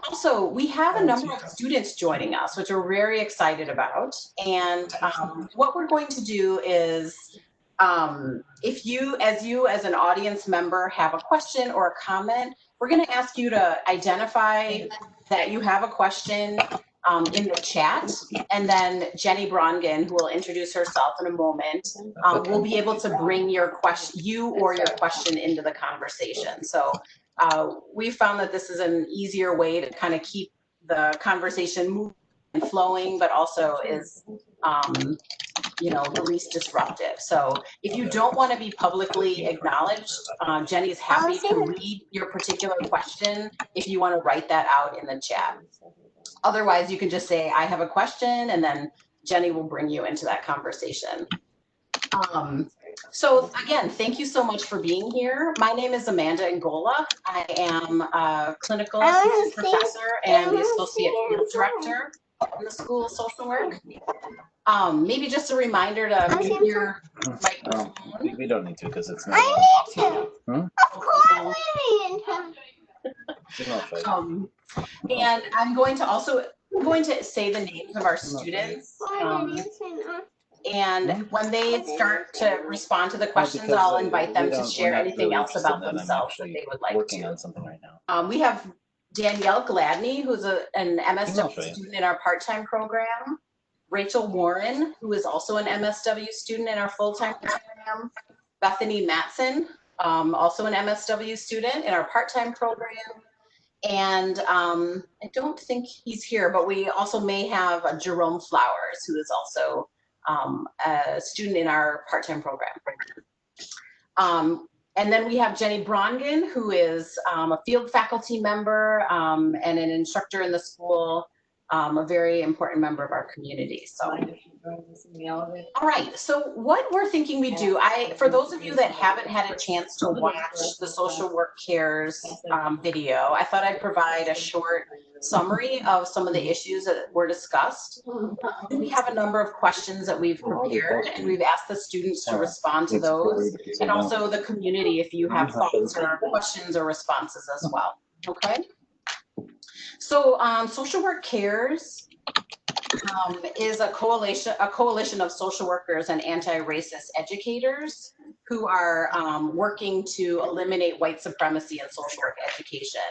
Also, we have a number of students joining us, which we're very excited about. And what we're going to do is, if you as an audience member have a question or a comment, we're going to ask you to identify that you have a question in the chat, and then Jenny Brongen, who will introduce herself in a moment, will be able to bring your question into the conversation. So we found that this is an easier way to kind of keep the conversation moving and flowing, but also is the least disruptive. So if you don't want to be publicly acknowledged, Jenny is happy to read your particular question if you want to write that out in the chat. Otherwise, you can just say, I have a question, and then Jenny will bring you into that conversation. So again, thank you so much for being here. My name is Amanda Ngola. I am a clinical assistant professor and the associate field director in the School of Social Work. Maybe just a reminder to mute your microphone. We don't need to because it's not. I need to. Of course we need to. And I'm going to say the names of our students. And when they start to respond to the questions, I'll invite them to share anything else about themselves that they would like working to. on something right now. We have Danielle Gladney, who's an MSW student in our part-time program. Rachel Warren, who is also an MSW student in our full-time program. Bethany Matson, also an MSW student in our part-time program. And I don't think he's here, but we also may have Jerome Flowers, who is also a student in our part-time program. And then we have Jenny Brongen, who is a field faculty member and an instructor in the school, a very important member of our community. So, all right. So what we're thinking we do, for those of you that haven't had a chance to watch the Social Work Cares video, I thought I'd provide a short summary of some of the issues that were discussed. We have a number of questions that we've prepared, and we've asked the students to respond to those, and also the community if you have thoughts or questions or responses as well. Okay. So Social Work Cares is a coalition of social workers and anti-racist educators who are working to eliminate white supremacy in social work education.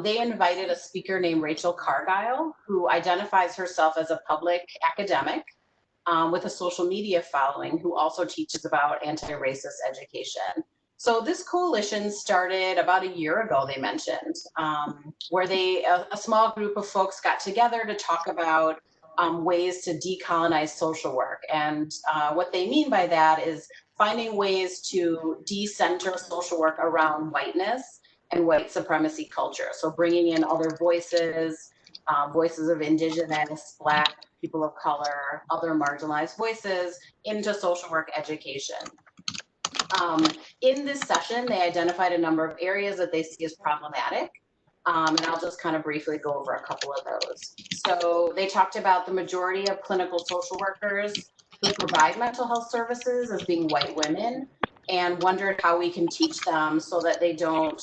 They invited a speaker named Rachel Cargile, who identifies herself as a public academic with a social media following, who also teaches about anti-racist education. So this coalition started about a year ago, they mentioned, where a small group of folks got together to talk about ways to decolonize social work. And what they mean by that is finding ways to decenter social work around whiteness and white supremacy culture. So bringing in other voices, voices of Indigenous, Black, people of color, other marginalized voices into social work education. In this session, they identified a number of areas that they see as problematic, and I'll just kind of briefly go over a couple of those. So they talked about the majority of clinical social workers who provide mental health services as being white women, and wondered how we can teach them so that they don't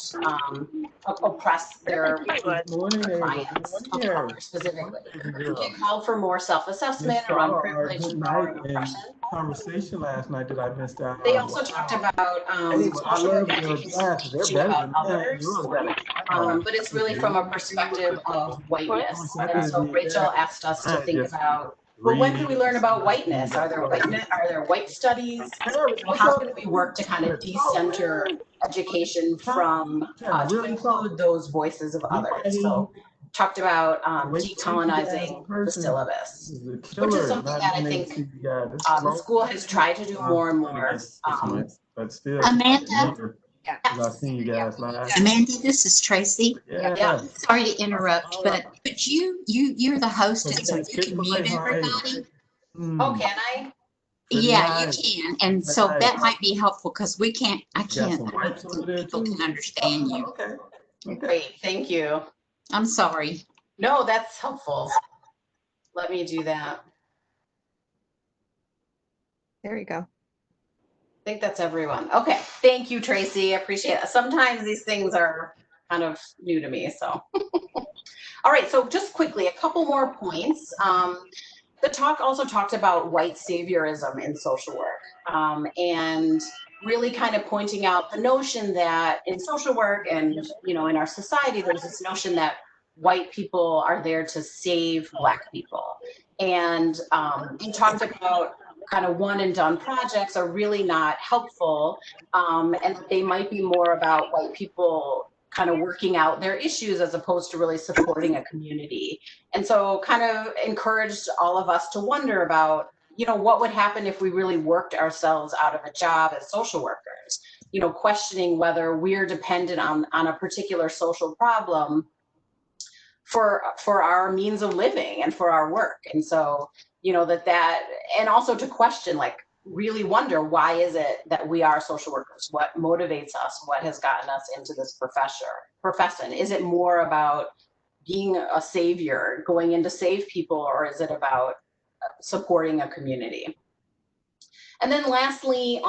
oppress their clients of color specifically. They called for more self-assessment around privilege and power and oppression. Conversation last night that I missed out. They also talked about social work education teaching about others, but it's really from a perspective of whiteness. And so Rachel asked us to think about, well, when can we learn about whiteness? Are there white studies? How can we work to kind of decenter education from to include those voices of others? So talked about decolonizing the syllabus, which is something that I think the school has tried to do more and more. But still, Amanda. I seen you guys live. Amanda, this is Tracy. Yeah. Sorry to interrupt, but you're the host, and so you can mute everybody. Oh, can I? Yeah, you can, and so that might be helpful because I can't. People can understand you. Okay. Great, thank you. I'm sorry. No, that's helpful. Let me do that. There you go. think that's everyone. Okay, thank you, Tracy. I appreciate it. Sometimes these things are kind of new to me, so. All right, so just quickly, a couple more points. The talk also talked about white saviorism in social work, and really kind of pointing out the notion that in social work and, you know, in our society, there's this notion that white people are there to save Black people. And he talked about kind of one and done projects are really not helpful, and they might be more about white people kind of working out their issues as opposed to really supporting a community. And so kind of encouraged all of us to wonder about, you know, what would happen if we really worked ourselves out of a job as social workers, you know, questioning whether we're dependent on a particular social problem for our means of living and for our work. And so, you know, that and also to question, like, really wonder, why is it that we are social workers? What motivates us? What has gotten us into this profession? Is it more about being a savior, going in to save people, or is it about supporting a community? And then lastly,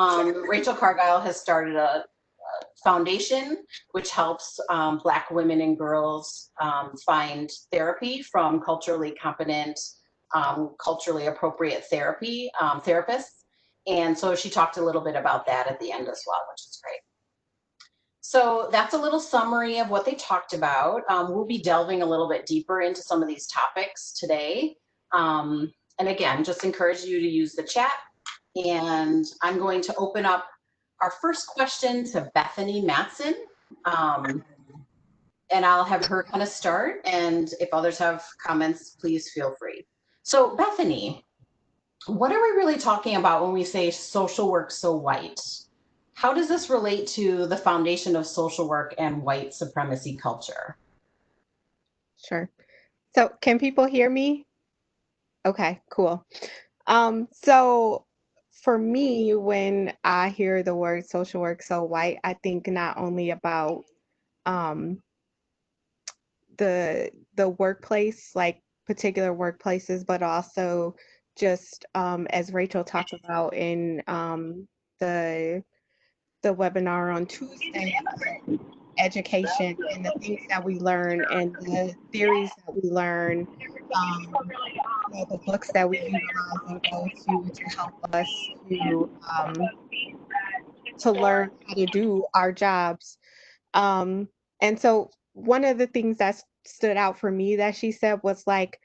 Rachel Cargile has started a foundation which helps Black women and girls find therapy from culturally competent, culturally appropriate therapists. And so she talked a little bit about that at the end as well, which is great. So that's a little summary of what they talked about. We'll be delving a little bit deeper into some of these topics today. And again, just encourage you to use the chat. And I'm going to open up our first question to Bethany Matson. And I'll have her kind of start. And if others have comments, please feel free. So Bethany, what are we really talking about when we say social work so white? How does this relate to the foundation of social work and white supremacy culture? Sure. So can people hear me? Okay, cool. So for me, when I hear the word social work so white, I think not only about the workplace, like particular workplaces, but also just as Rachel talked about in the webinar on Tuesday, education and the things that we learn and the theories that we learn, the books that we utilize and go to help us to learn how to do our jobs. And so one of the things that stood out for me that she said was like,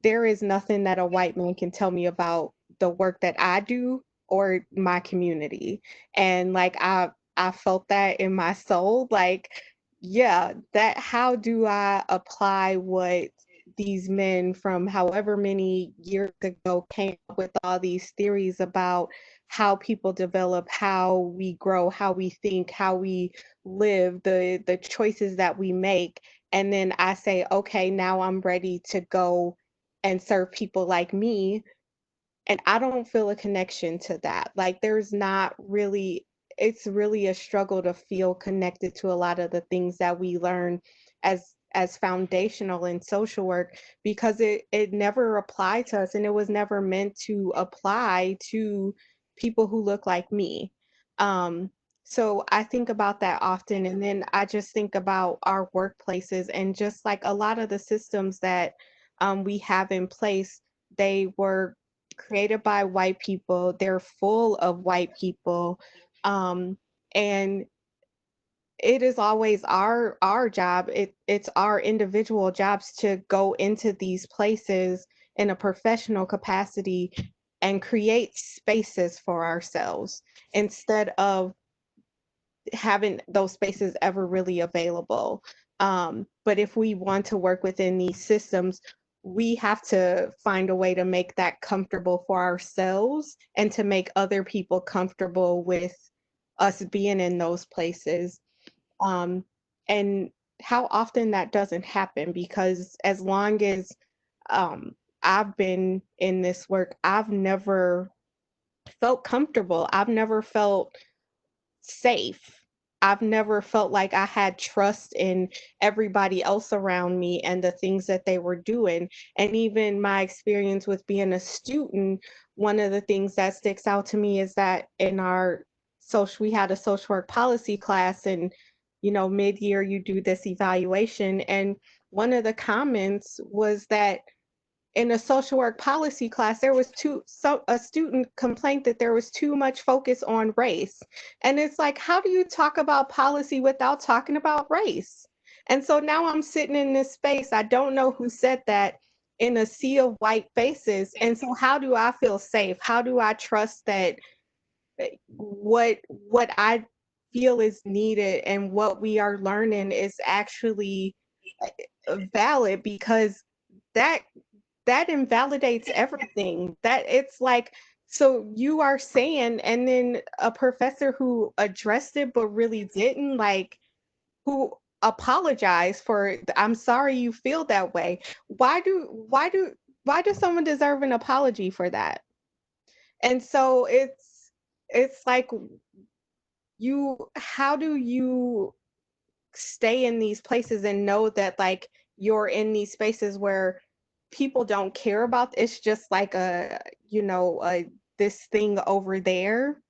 there is nothing that a white man can tell me about the work that I do or my community. And like I felt that in my soul, like, yeah, that how do I apply what these men from however many years ago came up with all these theories about how people develop, how we grow, how we think, how we live, the choices that we make. And then I say, okay, now I'm ready to go and serve people like me. And I don't feel a connection to that. Like there's not really, it's really a struggle to feel connected to a lot of the things that we learn as foundational in social work, because it never applied to us and it was never meant to apply to people who look like me. So I think about that often. And then I just think about our workplaces and just like a lot of the systems that we have in place, they were created by white people. They're full of white people. And it is always our job. It's our individual jobs to go into these places in a professional capacity and create spaces for ourselves instead of having those spaces ever really available. But if we want to work within these systems, we have to find a way to make that comfortable for ourselves and to make other people comfortable with us being in those places. And how often that doesn't happen, because as long as I've been in this work, I've never felt comfortable. I've never felt safe. I've never felt like I had trust in everybody else around me and the things that they were doing. And even my experience with being a student, one of the things that sticks out to me is that in our we had a social work policy class, and mid-year you do this evaluation, and one of the comments was that in a social work policy class, there was a student complained that there was too much focus on race. And it's like, how do you talk about policy without talking about race? And so now I'm sitting in this space. I don't know who said that, in a sea of white faces. And so how do I feel safe? How do I trust that what I feel is needed and what we are learning is actually valid? Because that invalidates everything. That it's like, so you are saying, and then a professor who addressed it but really didn't, like, who apologized for, I'm sorry you feel that way. Why does someone deserve an apology for that? And so it's like, how do you stay in these places and know that, like, you're in these spaces where people don't care about, it's just like this thing over there,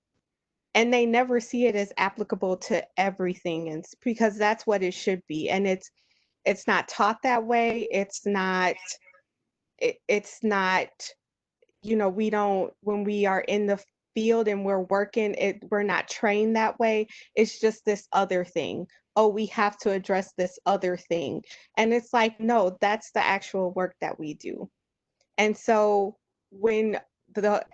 and they never see it as applicable to everything, and because that's what it should be, and it's not taught that way. It's not, we don't, when we are in the field and we're working it, we're not trained that way. It's just this other thing. Oh, we have to address this other thing. And it's like, no, that's the actual work that we do. And so when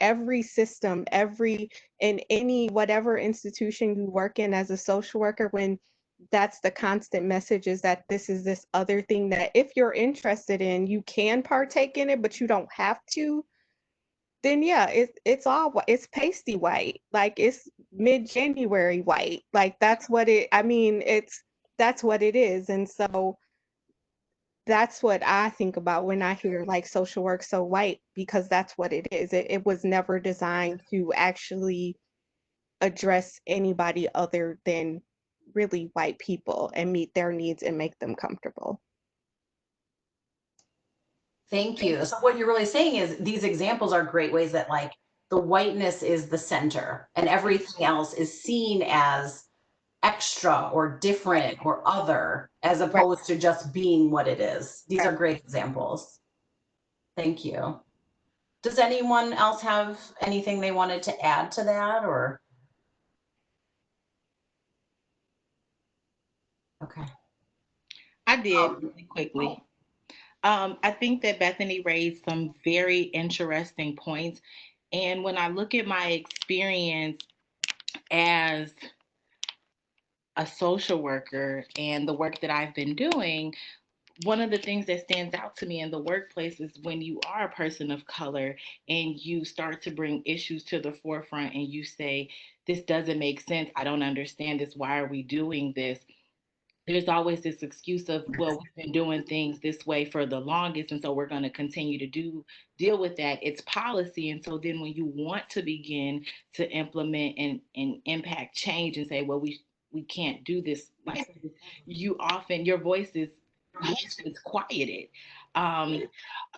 every system, in any, whatever institution you work in as a social worker, when that's the constant message, is that this is this other thing that if you're interested in, you can partake in it, but you don't have to, then yeah, it's pasty white, like it's mid-January white, like that's what that's what it is. And so that's what I think about when I hear like social work so white, because that's what it is. It was never designed to actually address anybody other than really white people and meet their needs and make them comfortable. Thank you. So what you're really saying is these examples are great ways that, like, the whiteness is the center and everything else is seen as extra or different or other, as opposed to just being what it is. These are great examples. Thank you. Does anyone else have anything they wanted to add to that, or? Okay. I did really quickly. I think that Bethany raised some very interesting points. And when I look at my experience as a social worker and the work that I've been doing, one of the things that stands out to me in the workplace is when you are a person of color and you start to bring issues to the forefront and you say, this doesn't make sense. I don't understand this. Why are we doing this? There's always this excuse of, well, we've been doing things this way for the longest, and so we're going to continue to deal with that. It's policy. And so then when you want to begin to implement and impact change and say, well, we can't do this like this, you often, your voice is quieted. And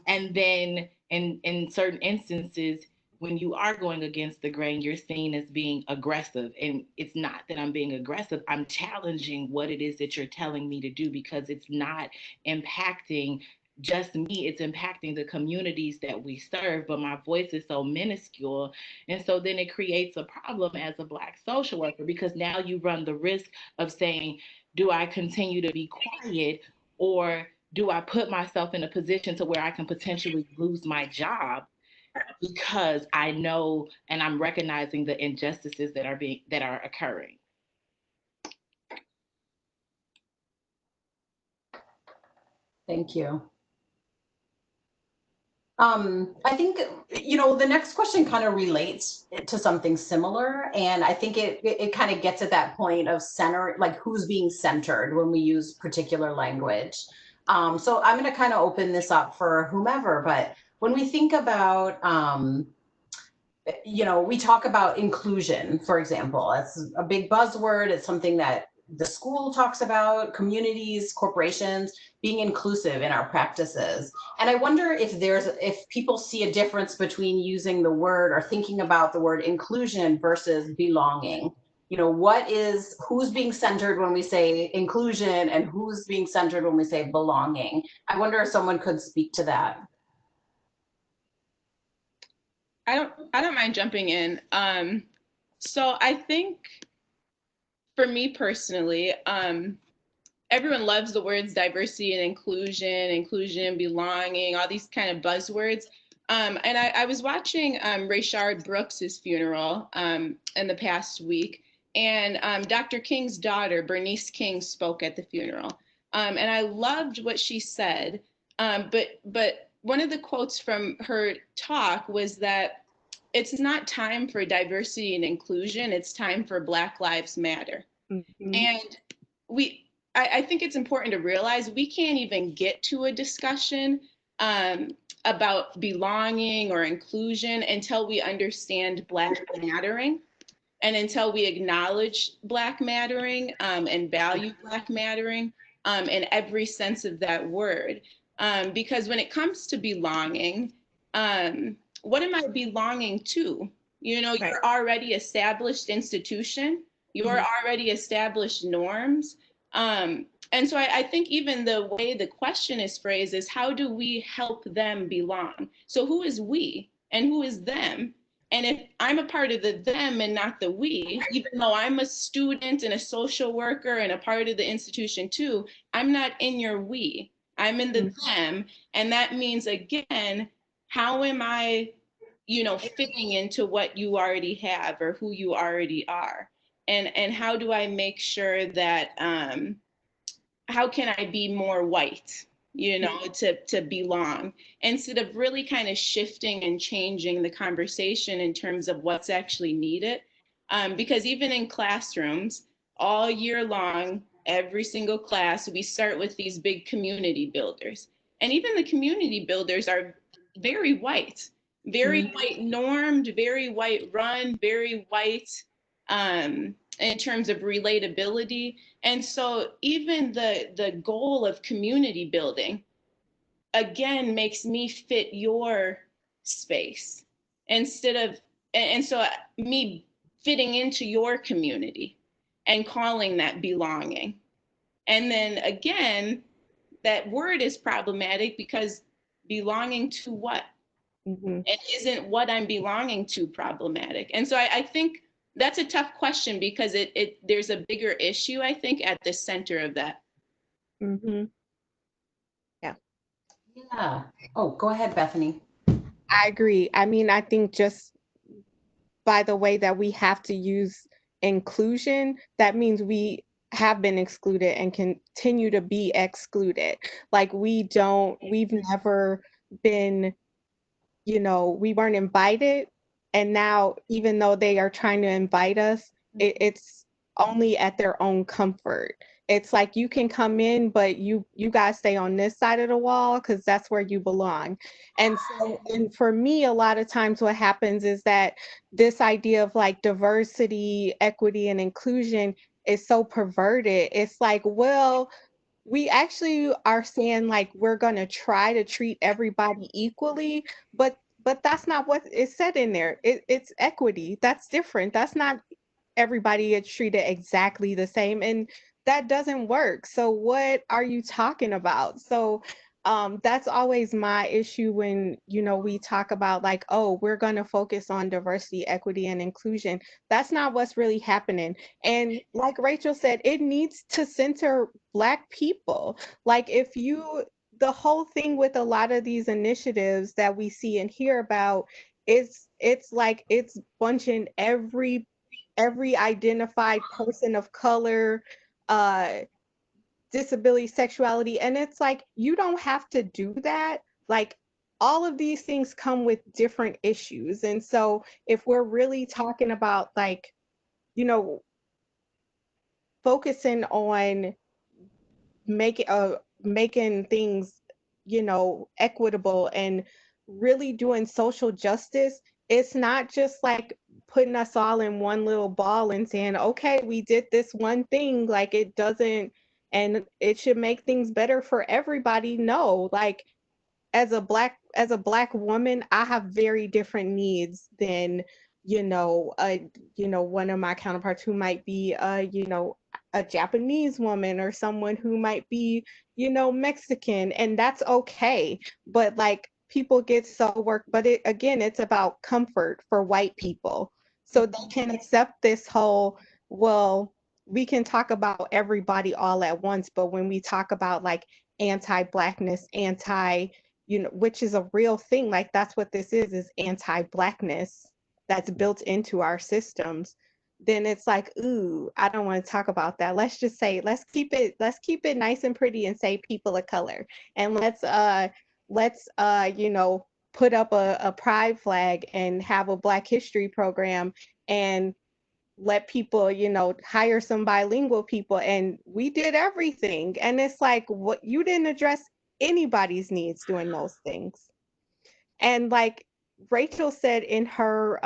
then in certain instances, when you are going against the grain, you're seen as being aggressive. And it's not that I'm being aggressive. I'm challenging what it is that you're telling me to do, because it's not impacting just me, it's impacting the communities that we serve, but my voice is so minuscule. And so then it creates a problem as a Black social worker, because now you run the risk of saying, do I continue to be quiet, or do I put myself in a position to where I can potentially lose my job because I know and I'm recognizing the injustices that are occurring? Thank you. I think, the next question kind of relates to something similar. And I think it kind of gets at that point of center, like who's being centered when we use particular language. So I'm going to kind of open this up for whomever, but when we think about, we talk about inclusion, for example. It's a big buzzword. It's something that the school talks about, communities, corporations, being inclusive in our practices. And I wonder if people see a difference between using the word or thinking about the word inclusion versus belonging. who's being centered when we say inclusion and who's being centered when we say belonging. I wonder if someone could speak to that. I don't mind jumping in. So I think for me personally, everyone loves the words diversity and inclusion, belonging, all these kind of buzzwords. And I was watching Rayshard Brooks's funeral in the past week, and Dr. King's daughter, Bernice King, spoke at the funeral. And I loved what she said, but one of the quotes from her talk was that it's not time for diversity and inclusion, it's time for Black Lives Matter. Mm-hmm. And I think it's important to realize we can't even get to a discussion about belonging or inclusion until we understand Black mattering and until we acknowledge Black mattering and value Black mattering in every sense of that word. Because when it comes to belonging, what am I belonging to? You're already established institution. You're already established norms. And so I think even the way the question is phrased is, how do we help them belong? So who is we and who is them? And if I'm a part of the them and not the we, even though I'm a student and a social worker and a part of the institution too, I'm not in your we, I'm in the them. And that means, again, how am I, fitting into what you already have or who you already are? And how do I make sure that, how can I be more white, to belong, instead of really kind of shifting and changing the conversation in terms of what's actually needed. Because even in classrooms, all year long, every single class, we start with these big community builders. And even the community builders are very white normed, very white run, very white in terms of relatability. And so even the goal of community building, again, makes me fit your space instead of, and so me fitting into your community and calling that belonging. And then again, that word is problematic because belonging to what? And isn't what I'm belonging to problematic? And so I think that's a tough question because there's a bigger issue, I think, at the center of that. Yeah. Oh, go ahead, Bethany. I agree. I mean, I think just by the way that we have to use inclusion, that means we have been excluded and continue to be excluded. Like we've never been, we weren't invited. And now, even though they are trying to invite us, it's only at their own comfort. It's like you can come in, but you guys stay on this side of the wall because that's where you belong. And so, and for me, a lot of times what happens is that this idea of like diversity, equity, and inclusion is so perverted. It's like, well, we actually are saying like we're going to try to treat everybody equally, but that's not what is said in there. It's equity. That's different. That's not everybody is treated exactly the same, and that doesn't work. So what are you talking about? So that's always my issue when we talk about like, oh, we're going to focus on diversity, equity, and inclusion. That's not what's really happening. And like Rachel said, it needs to center Black people. Like the whole thing with a lot of these initiatives that we see and hear about, it's like it's bunching every identified person of color, disability, sexuality, and it's like you don't have to do that. Like all of these things come with different issues. And so if we're really talking about like, focusing on making things, equitable and really doing social justice, it's not just like putting us all in one little ball and saying, okay, we did this one thing, like it doesn't, and it should make things better for everybody. No, like as a black woman, I have very different needs than one of my counterparts who might be, a Japanese woman, or someone who might be, Mexican, and that's okay. But like people get so worked, but it's about comfort for white people. So they can accept this whole, well, we can talk about everybody all at once, but when we talk about like anti-blackness, which is a real thing, like that's what this is anti-blackness that's built into our systems, then it's like, ooh, I don't want to talk about that. Let's just say, let's keep it nice and pretty and say people of color. And let's put up a pride flag and have a Black History program and let people, hire some bilingual people, and we did everything. And it's like, what, you didn't address anybody's needs doing those things. And like Rachel said in her,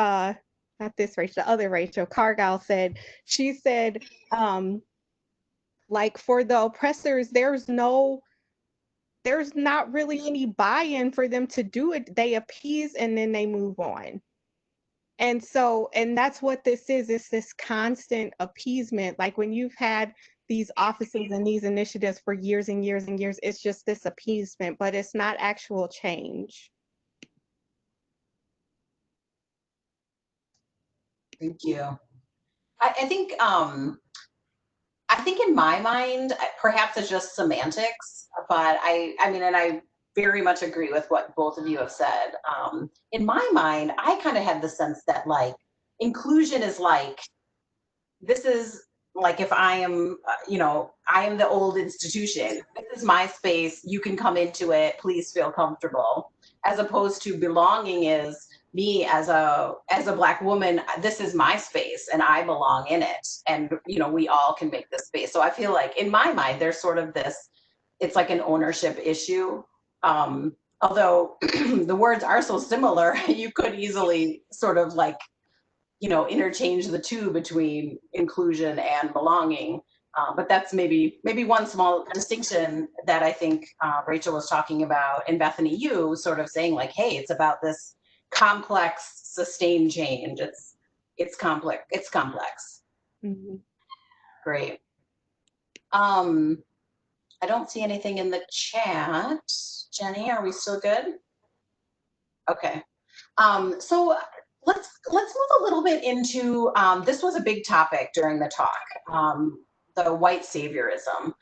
not this Rachel, the other Rachel Cargyle said, she said, like for the oppressors, there's not really any buy-in for them to do it. They appease and then they move on. And so, and that's what this is. It's this constant appeasement. Like when you've had these offices and these initiatives for years and years and years, it's just this appeasement, but it's not actual change. Thank you. I think in my mind, perhaps it's just semantics, but I mean, and I very much agree with what both of you have said. In my mind, I kind of had the sense that like inclusion is like, this is like if I am, I am the old institution. This is my space. You can come into it. Please feel comfortable. As opposed to belonging is me as a Black woman. This is my space and I belong in it. And we all can make this space. So I feel like in my mind, there's sort of this. It's like an ownership issue. Although the words are so similar, you could easily sort of like interchange the two between inclusion and belonging. But that's maybe one small distinction that I think Rachel was talking about, and Bethany, you sort of saying like, hey, it's about this complex, sustained change. It's complex. It's complex. Mm-hmm. Great. I don't see anything in the chat. Jenny, are we still good? Okay. So let's move a little bit into, this was a big topic during the talk, the white saviorism.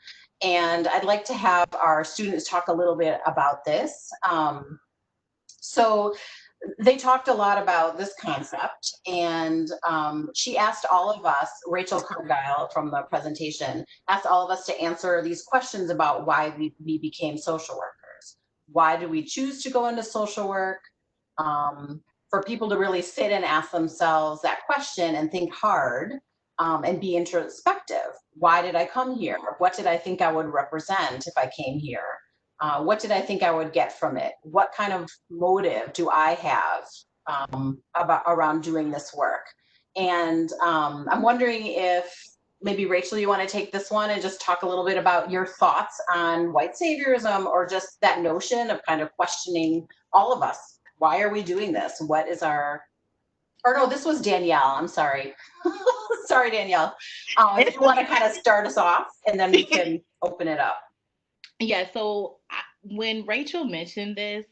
And I'd like to have our students talk a little bit about this. So they talked a lot about this concept, and she asked all of us, Rachel Cargyle from the presentation, asked all of us to answer these questions about why we became social workers. Why do we choose to go into social work? For people to really sit and ask themselves that question and think hard and be introspective. Why did I come here? What did I think I would represent if I came here? What did I think I would get from it? What kind of motive do I have around doing this work? And I'm wondering if maybe Rachel, you want to take this one and just talk a little bit about your thoughts on white saviorism, or just that notion of kind of questioning all of us. Why are we doing this? What is our, or no, this was Danielle, I'm sorry. Sorry, Danielle. If you want to kind of start us off and then we can open it up. Yeah, so when Rachel mentioned this,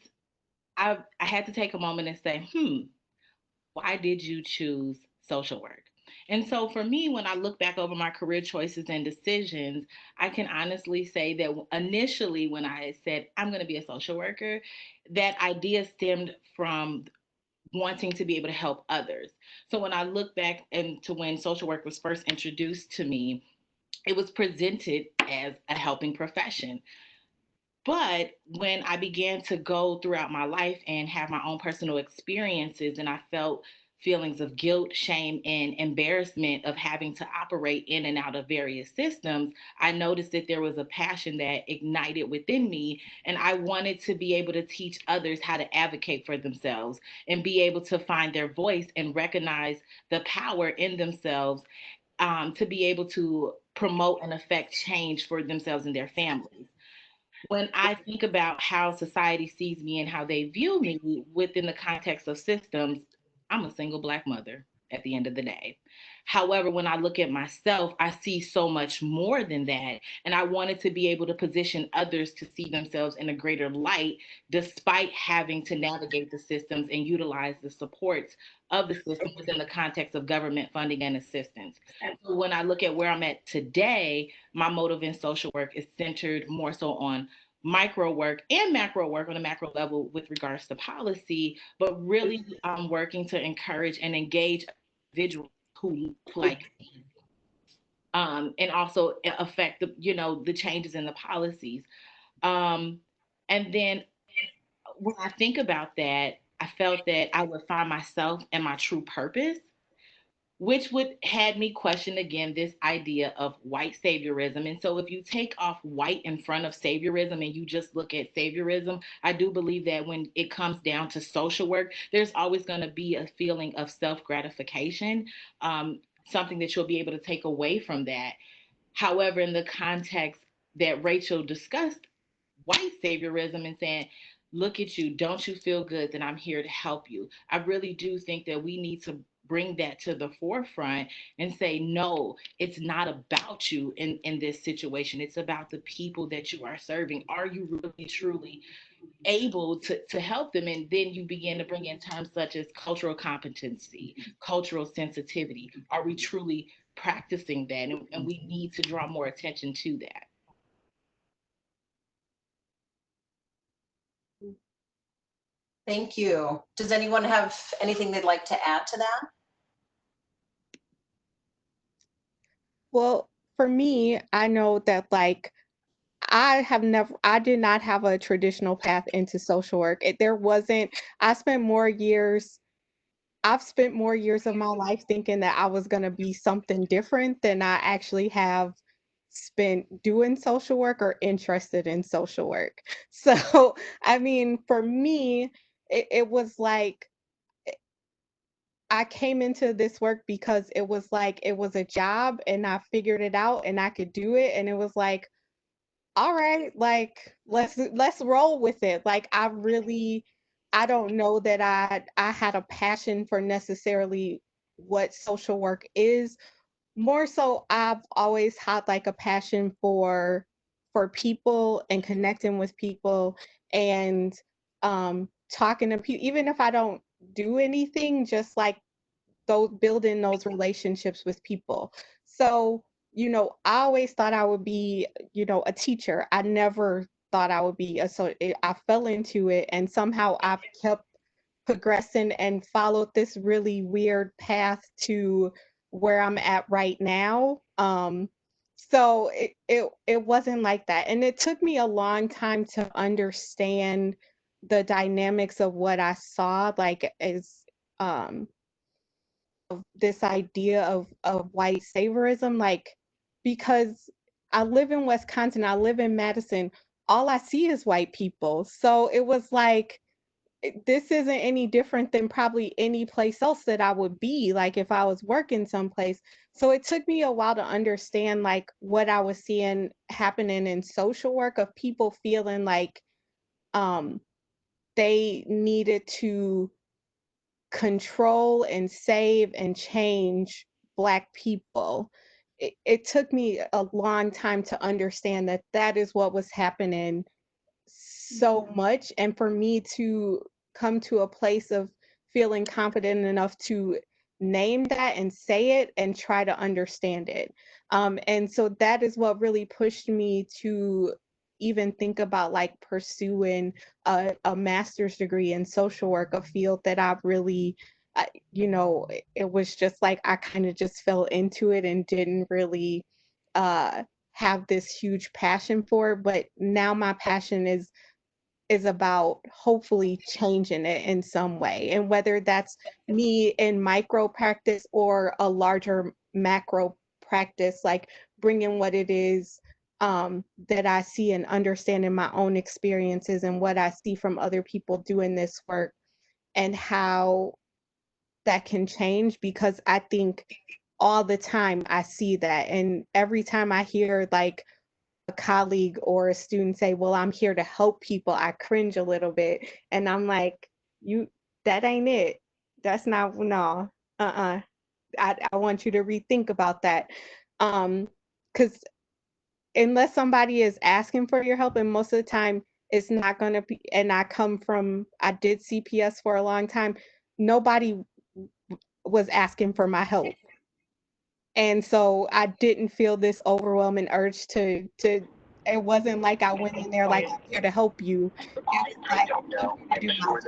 I had to take a moment and say, why did you choose social work? And so for me, when I look back over my career choices and decisions, I can honestly say that initially when I said, I'm going to be a social worker, that idea stemmed from wanting to be able to help others. So when I look back into when social work was first introduced to me, it was presented as a helping profession. But when I began to go throughout my life and have my own personal experiences, and I felt feelings of guilt, shame, and embarrassment of having to operate in and out of various systems, I noticed that there was a passion that ignited within me. And I wanted to be able to teach others how to advocate for themselves and be able to find their voice and recognize the power in themselves, to be able to promote and affect change for themselves and their families. When I think about how society sees me and how they view me within the context of systems, I'm a single Black mother at the end of the day. However, when I look at myself, I see so much more than that. And I wanted to be able to position others to see themselves in a greater light, despite having to navigate the systems and utilize the supports of the system within the context of government funding and assistance. So when I look at where I'm at today, my motive in social work is centered more so on micro work and macro work on a macro level with regards to policy, but really working to encourage and engage individuals who like and also affect the the changes in the policies. And then when I think about that, I felt that I would find myself and my true purpose, which would had me question again this idea of white saviorism. And so if you take off white in front of saviorism and you just look at saviorism, I do believe that when it comes down to social work, there's always going to be a feeling of self-gratification, something that you'll be able to take away from that. However, in the context that Rachel discussed, white saviorism and saying, look at you, don't you feel good that I'm here to help you? I really do think that we need to bring that to the forefront and say, no, it's not about you in this situation. It's about the people that you are serving. Are you really, truly able to help them? And then you begin to bring in terms such as cultural competency, cultural sensitivity. Are we truly practicing that? And we need to draw more attention to that. Thank you. Does anyone have anything they'd like to add to that? Well, for me, I know that like I did not have a traditional path into social work. There wasn't, I spent more years, I've spent more years of my life thinking that I was going to be something different than I actually have spent doing social work or interested in social work. So, I mean, for me, it was like, I came into this work because it was like it was a job and I figured it out and I could do it, and it was like, all right, like let's roll with it. Like I don't know that I had a passion for necessarily what social work is. More so I've always had like a passion for people and connecting with people and talking to people even if I don't do anything, just like those building those relationships with people. So, I always thought I would be, a teacher. I never thought I would be I fell into it and somehow I've kept progressing and followed this really weird path to where I'm at right now. So it wasn't like that. And it took me a long time to understand the dynamics of what I saw like as um this idea of white saviorism, like because I live in Wisconsin, I live in Madison, all I see is white people. So it was like this isn't any different than probably any place else that I would be, like if I was working someplace. So it took me a while to understand like what I was seeing happening in social work of people feeling like um they needed to control and save and change Black people. It took me a long time to understand that that is what was happening so much, and for me to come to a place of feeling confident enough to name that and say it and try to understand it. And so that is what really pushed me to even think about like pursuing a master's degree in social work, a field that I really, it was just like I kind of just fell into it and didn't really uh, have this huge passion for it. But now my passion is about hopefully changing it in some way. And whether that's me in micro practice or a larger macro practice, like bringing what it is that I see and understanding my own experiences and what I see from other people doing this work and how that can change, because I think all the time I see that. And every time I hear like a colleague or a student say, "Well, I'm here to help people," I cringe a little bit and I'm like, that ain't it. That's not, no, I want you to rethink about that. Because unless somebody is asking for your help, and most of the time it's not going to be, and I did CPS for a long time, nobody was asking for my help. And so I didn't feel this overwhelming urge it wasn't like I went in there like, I'm here to help you. It was like, I'm here to do my job.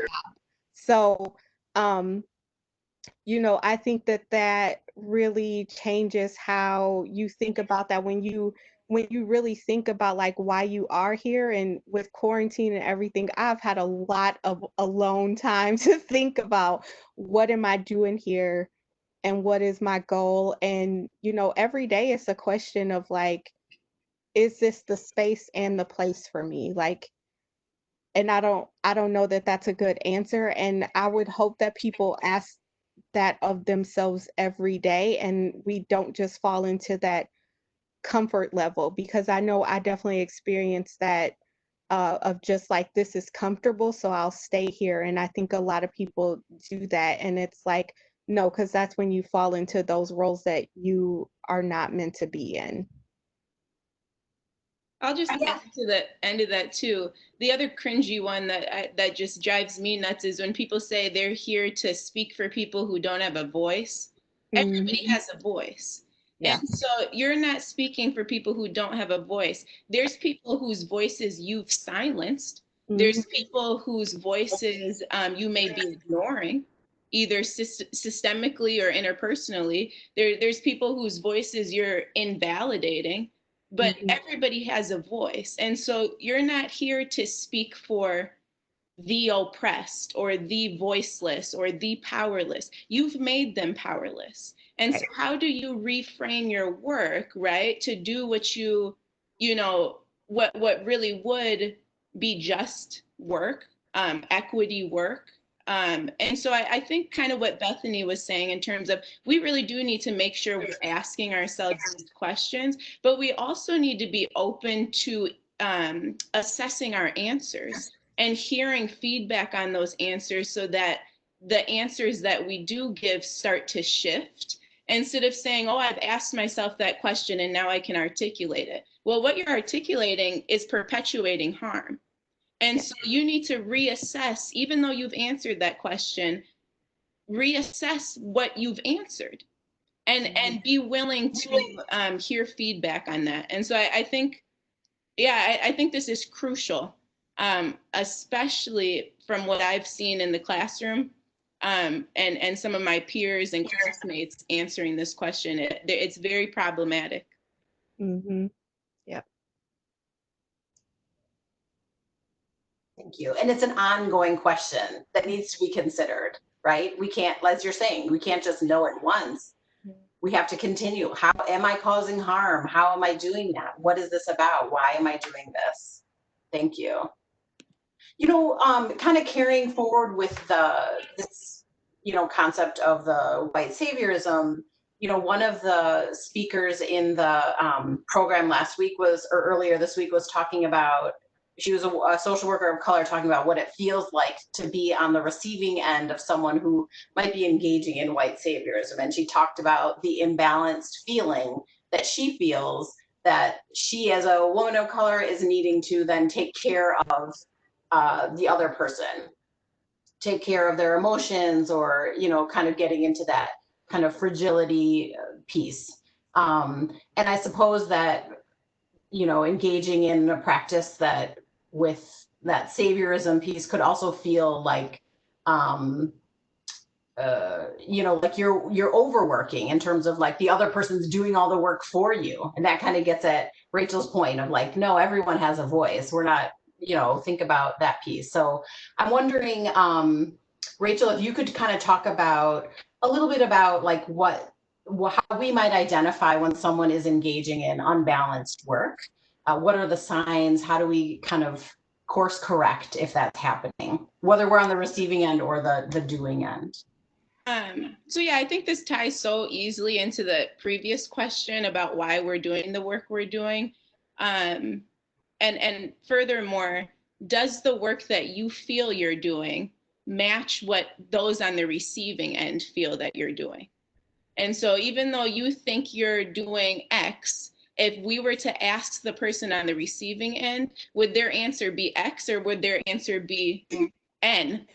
So, I think that really changes how you think about that when you really think about like why you are here. And with quarantine and everything, I've had a lot of alone time to think about what am I doing here and what is my goal. And every day it's a question of like, is this the space and the place for me? Like, and I don't know that that's a good answer, and I would hope that people ask that of themselves every day, and we don't just fall into that comfort level, because I know I definitely experienced that, of just like, this is comfortable, so I'll stay here. And I think a lot of people do that, and it's like, no, because that's when you fall into those roles that you are not meant to be in. I'll just add to the end of that too. The other cringy one that just drives me nuts is when people say they're here to speak for people who don't have a voice. Everybody has a voice. Yeah. And so you're not speaking for people who don't have a voice. There's people whose voices you've silenced. There's people whose voices you may be ignoring, either systemically or interpersonally. There's people whose voices you're invalidating. But everybody has a voice. And so you're not here to speak for the oppressed or the voiceless or the powerless. You've made them powerless. And so how do you reframe your work, right? To do what what really would be just work, equity work. And so I think kind of what Bethany was saying in terms of, we really do need to make sure we're asking ourselves these questions, but we also need to be open to assessing our answers and hearing feedback on those answers, so that the answers that we do give start to shift, instead of saying, oh, I've asked myself that question and now I can articulate it. Well, what you're articulating is perpetuating harm. And so you need to reassess, even though you've answered that question, reassess what you've answered and be willing to hear feedback on that. And so I think, I think this is crucial, especially from what I've seen in the classroom, and some of my peers and classmates answering this question. It's very problematic. Yep. Thank you. And it's an ongoing question that needs to be considered, right? We can't, as you're saying, we can't just know it once. We have to continue. How am I causing harm? How am I doing that? What is this about? Why am I doing this? Thank you. Kind of carrying forward with this, concept of the white saviorism, one of the speakers in the program last week earlier this week was talking about, she was a social worker of color, talking about what it feels like to be on the receiving end of someone who might be engaging in white saviorism. And she talked about the imbalanced feeling that she feels, that she as a woman of color is needing to then take care of the other person, take care of their emotions, or kind of getting into that kind of fragility piece. And I suppose that engaging in a practice that with that saviorism piece could also feel like like you're overworking, in terms of like the other person's doing all the work for you. And that kind of gets at Rachel's point of like, no, everyone has a voice. We're not, think about that piece. So I'm wondering, Rachel, if you could kind of talk about a little bit about like how we might identify when someone is engaging in unbalanced work. What are the signs? How do we kind of course correct if that's happening, whether we're on the receiving end or the doing end? So yeah, I think this ties so easily into the previous question about why we're doing the work we're doing. And furthermore, does the work that you feel you're doing match what those on the receiving end feel that you're doing. And so even though you think you're doing X, if we were to ask the person on the receiving end, would their answer be X or would their answer be N?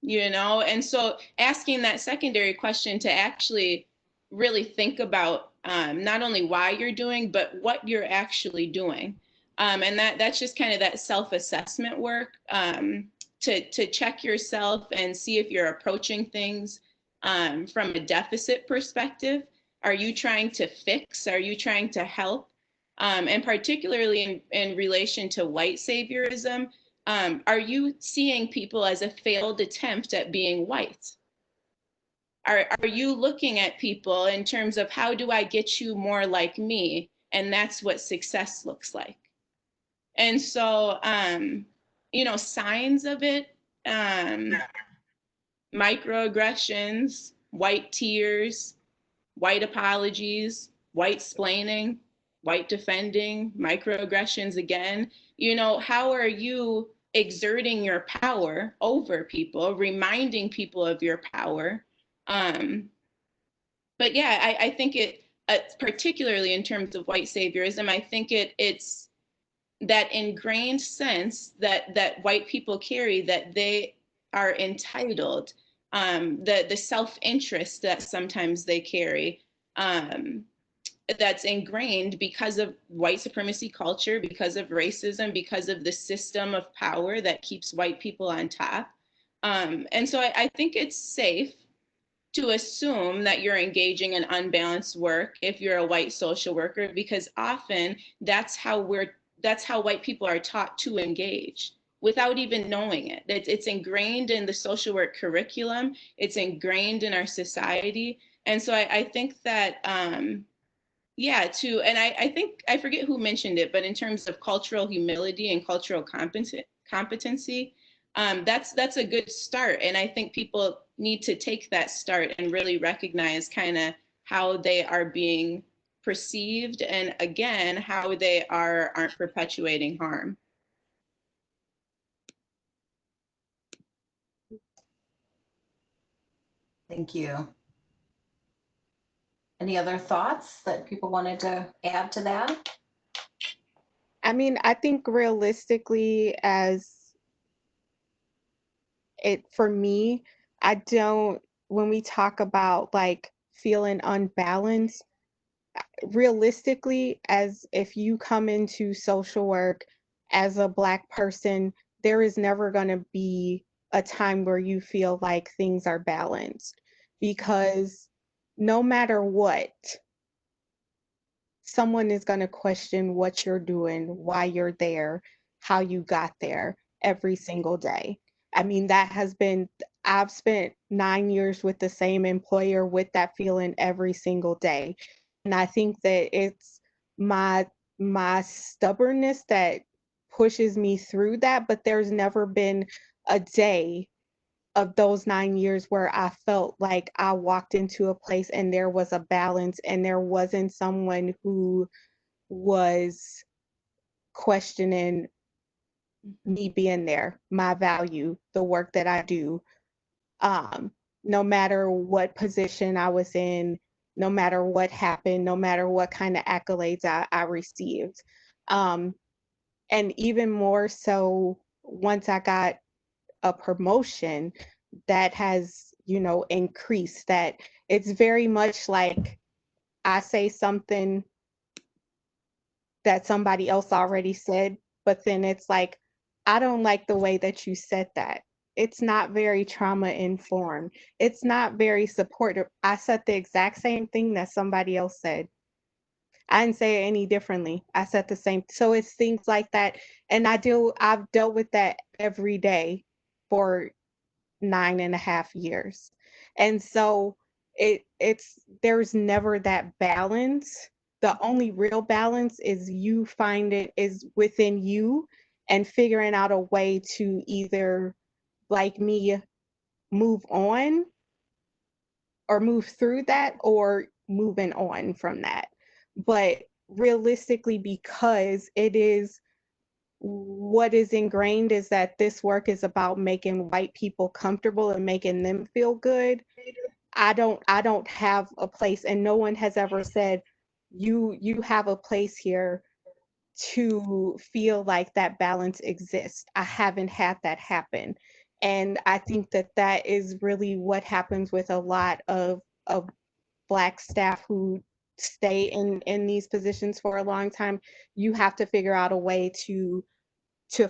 You know, and so asking that secondary question to actually really think about not only why you're doing, but what you're actually doing. And that's just kind of that self-assessment work to check yourself and see if you're approaching things from a deficit perspective. Are you trying to fix? Are you trying to help? And particularly in relation to white saviorism, are you seeing people as a failed attempt at being white? Are you looking at people in terms of how do I get you more like me? And that's what success looks like. And so, you know, signs of it, microaggressions, white tears, white apologies, white splaining, white defending, microaggressions again. You know, how are you exerting your power over people, reminding people of your power? But yeah, I think it, particularly in terms of white saviorism, I think it's that ingrained sense that white people carry, that they are entitled, the self-interest that sometimes they carry, that's ingrained because of white supremacy culture, because of racism, because of the system of power that keeps white people on top. And so I think it's safe to assume that you're engaging in unbalanced work if you're a white social worker, because often that's how white people are taught to engage without even knowing it. It's ingrained in the social work curriculum. It's ingrained in our society. And so I think that, yeah, and I think, I forget who mentioned it, but in terms of cultural humility and cultural competency, that's a good start. And I think people need to take that start and really recognize kind of how they are being perceived, and again, how they aren't perpetuating harm. Thank you. Any other thoughts that people wanted to add to that? I mean, I think realistically, for me, when we talk about like feeling unbalanced, realistically, as if you come into social work as a Black person, there is never going to be a time where you feel like things are balanced, because no matter what, someone is going to question what you're doing, why you're there, how you got there every single day. I mean, I've spent 9 years with the same employer with that feeling every single day. And I think that it's my stubbornness that pushes me through that, but there's never been a day of those 9 years where I felt like I walked into a place and there was a balance and there wasn't someone who was questioning me being there, my value, the work that I do, no matter what position I was in, no matter what happened, no matter what kind of accolades I received. And even more so, once I got a promotion, that has, increased, that it's very much like I say something that somebody else already said, but then it's like, I don't like the way that you said that. It's not very trauma informed. It's not very supportive. I said the exact same thing that somebody else said. I didn't say it any differently. I said the same. So it's things like that. And I've dealt with that every day for 9.5 years. And so there's never that balance. The only real balance is is within you, and figuring out a way to either, like me, move on or move through that, or moving on from that. But realistically, because it is what is ingrained is that this work is about making white people comfortable and making them feel good. I don't have a place, and no one has ever said you have a place here to feel like that balance exists. I haven't had that happen. And I think that that is really what happens with a lot of Black staff who stay in these positions for a long time. You have to figure out a way to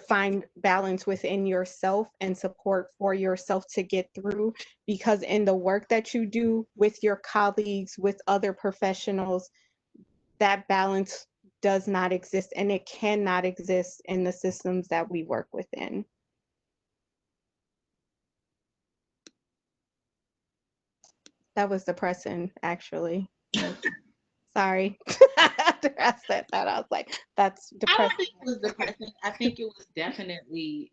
find balance within yourself and support for yourself to get through, because in the work that you do with your colleagues, with other professionals, that balance does not exist, and it cannot exist in the systems that we work within. That was depressing, actually. Sorry. After I said that, I was like, that's I depressing. don't think it was depressing. I think it was definitely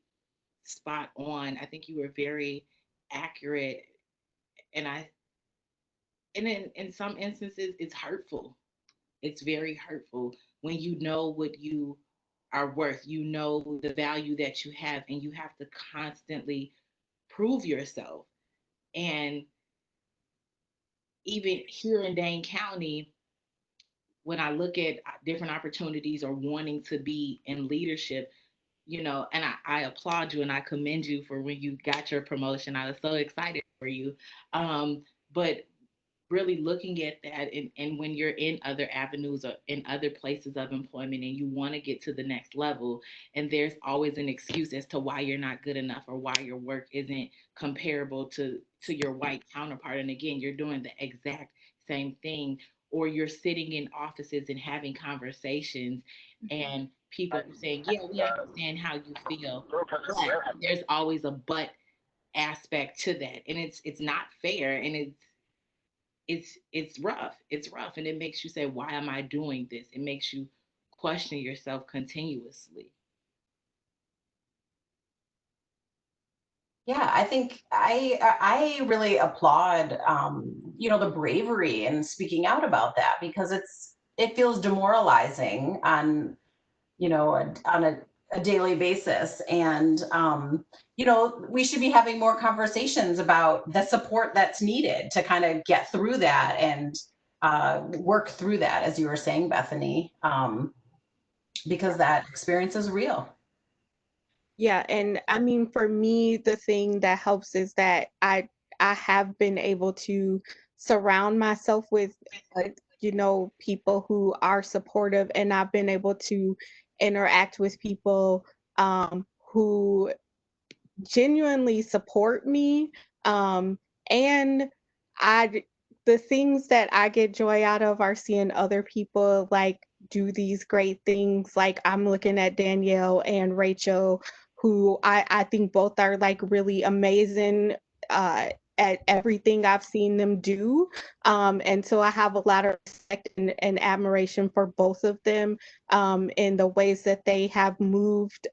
spot on. I think you were very accurate, and in some instances it's hurtful. It's very hurtful when you know what you are worth, you know the value that you have, and you have to constantly prove yourself. And even here in Dane County, when I look at different opportunities or wanting to be in leadership, and I applaud you and I commend you for when you got your promotion. I was so excited for you. But really looking at that, and when you're in other avenues or in other places of employment and you want to get to the next level, and there's always an excuse as to why you're not good enough or why your work isn't comparable to your white counterpart. And again, you're doing the exact same thing, or you're sitting in offices and having conversations and people are saying, yeah, we understand how you feel, but there's always a but aspect to that, and it's not fair, and it's rough. It's rough, and it makes you say, why am I doing this? It makes you question yourself continuously. Yeah, I think I really applaud the bravery in speaking out about that, because it feels demoralizing on a daily basis. And we should be having more conversations about the support that's needed to kind of get through that and work through that, as you were saying, Bethany, because that experience is real. Yeah, and I mean, for me, the thing that helps is that I have been able to surround myself with, people who are supportive, and I've been able to interact with people who genuinely support me. And I, the things that I get joy out of are seeing other people like do these great things. Like I'm looking at Danielle and Rachel, who I think both are like really amazing at everything I've seen them do. And so I have a lot of respect and admiration for both of them in the ways that they have moved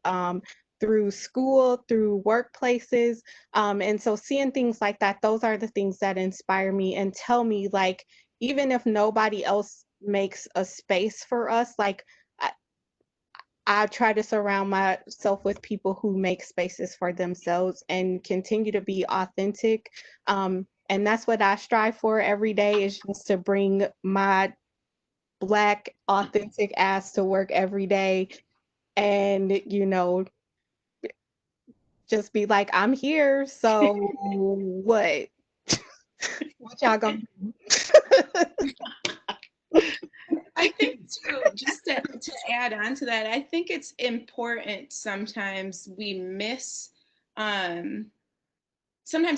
through school, through workplaces. And so seeing things like that, those are the things that inspire me and tell me, like, even if nobody else makes a space for us, like, I try to surround myself with people who make spaces for themselves and continue to be authentic. And that's what I strive for every day, is just to bring my Black authentic ass to work every day, and just be like, I'm here, so what? What y'all gonna do? I think too, just to add on to that, I think it's important sometimes we miss, sometimes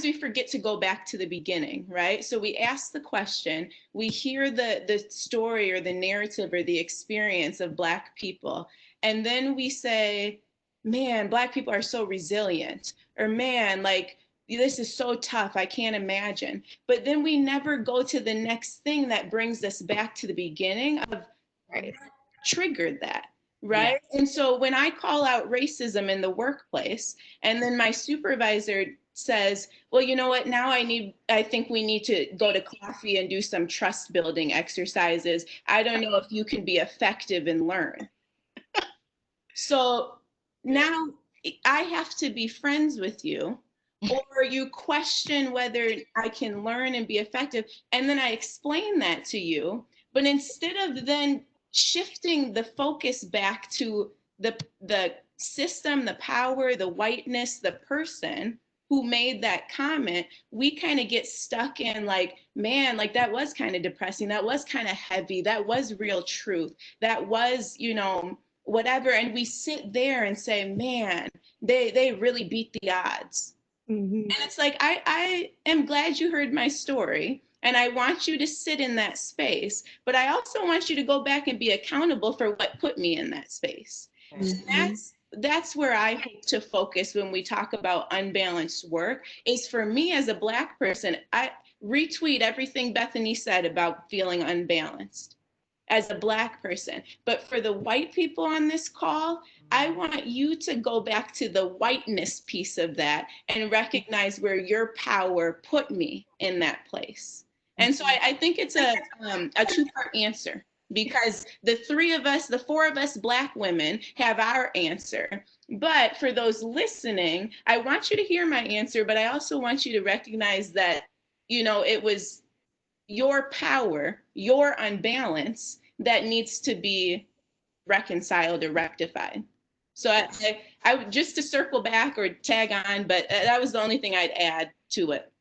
we forget to go back to the beginning, right? So we ask the question, we hear the story or the narrative or the experience of Black people, and then we say, man, Black people are so resilient, or man, like, this is so tough, I can't imagine. But then we never go to the next thing that brings us back to the beginning of Right. triggered that, right? Yeah. And so when I call out racism in the workplace, and then my supervisor says, well, you know what, now I think we need to go to coffee and do some trust building exercises. I don't know if you can be effective and learn. So now I have to be friends with you, or you question whether I can learn and be effective. And then I explain that to you. But instead of then shifting the focus back to the system, the power, the whiteness, the person who made that comment, we kind of get stuck in like, man, like that was kind of depressing. That was kind of heavy. That was real truth. That was, you know, whatever. And we sit there and say, man, they really beat the odds. And it's like, I am glad you heard my story. And I want you to sit in that space. But I also want you to go back and be accountable for what put me in that space. And that's where I hope to focus when we talk about unbalanced work, is for me as a Black person, I retweet everything Bethany said about feeling unbalanced as a Black person. But for the white people on this call, I want you to go back to the whiteness piece of that and recognize where your power put me in that place. And so I think it's a two-part answer, because the three of us, the four of us Black women have our answer. But for those listening, I want you to hear my answer, but I also want you to recognize that, you know, it was your power, your unbalance that needs to be reconciled or rectified. So I would, just to circle back or tag on, but that was the only thing I'd add to it.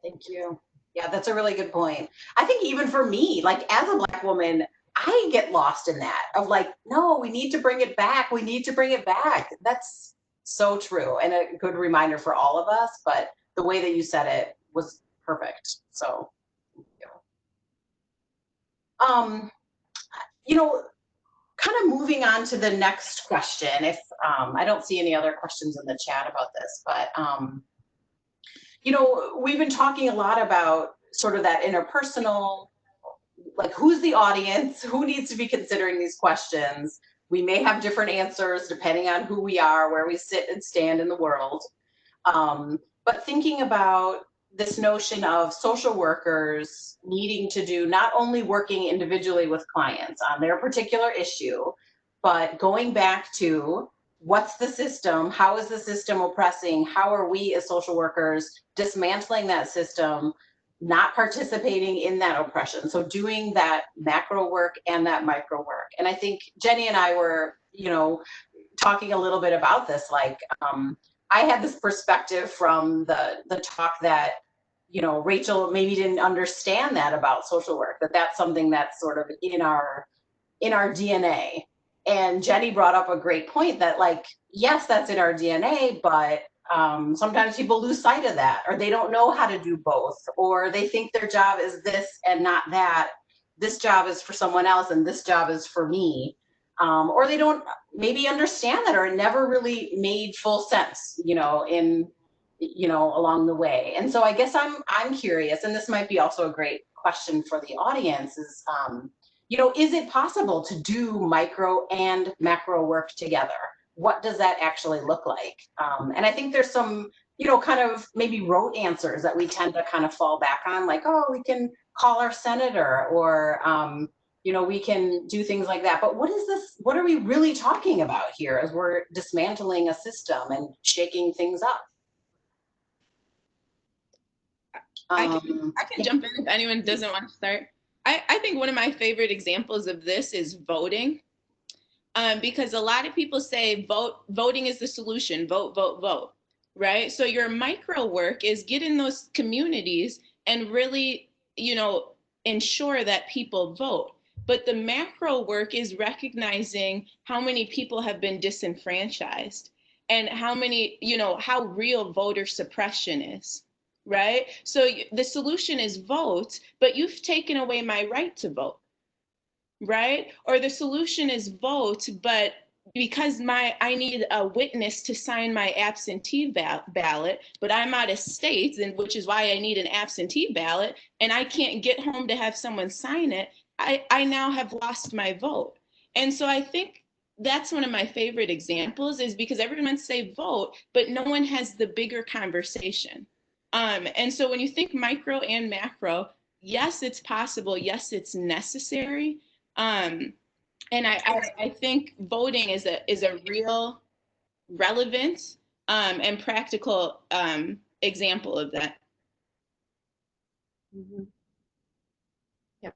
Thank you. Yeah, that's a really good point. I think even for me, like as a Black woman, I get lost in that of like, no, we need to bring it back. We need to bring it back. That's so true. And a good reminder for all of us, but the way that you said it was perfect. So, you know, kind of moving on to the next question. If I don't see any other questions in the chat about this, but you know, we've been talking a lot about sort of that interpersonal, like who's the audience, who needs to be considering these questions. We may have different answers depending on who we are, where we sit and stand in the world. But thinking about this notion of social workers needing to do not only working individually with clients on their particular issue, but going back to what's the system, how is the system oppressing, how are we as social workers dismantling that system, not participating in that oppression. So doing that macro work and that micro work. And I think Jenny and I were, you know, talking a little bit about this, like I had this perspective from the talk that, you know, Rachel maybe didn't understand that about social work, that that's something that's sort of in our DNA. And Jenny brought up a great point that, like, yes, that's in our DNA, but sometimes people lose sight of that, or they don't know how to do both, or they think their job is this and not that. This job is for someone else and this job is for me. Or they don't maybe understand that, or it never really made full sense, you know, along the way. And so I guess I'm curious, and this might be also a great question for the audience, is, you know, is it possible to do micro and macro work together? What does that actually look like? And I think there's some, you know, kind of maybe rote answers that we tend to kind of fall back on, like, oh, we can call our senator, or, you know, we can do things like that. But what is this? What are we really talking about here as we're dismantling a system and shaking things up? I can jump in if anyone doesn't want to start. I think one of my favorite examples of this is voting. Because a lot of people say voting is the solution, vote, vote, vote, right? So your micro work is get in those communities and really, you know, ensure that people vote. But the macro work is recognizing how many people have been disenfranchised and how many, you know, how real voter suppression is, right? So the solution is vote, but you've taken away my right to vote. Right? Or the solution is vote, but because I need a witness to sign my absentee ballot, but I'm out of state, and which is why I need an absentee ballot, and I can't get home to have someone sign it, I now have lost my vote. And so I think that's one of my favorite examples, is because everyone say vote, but no one has the bigger conversation. And so when you think micro and macro, yes, it's possible. Yes, it's necessary. And I think voting is a real relevant and practical example of that. Mhm. Yep.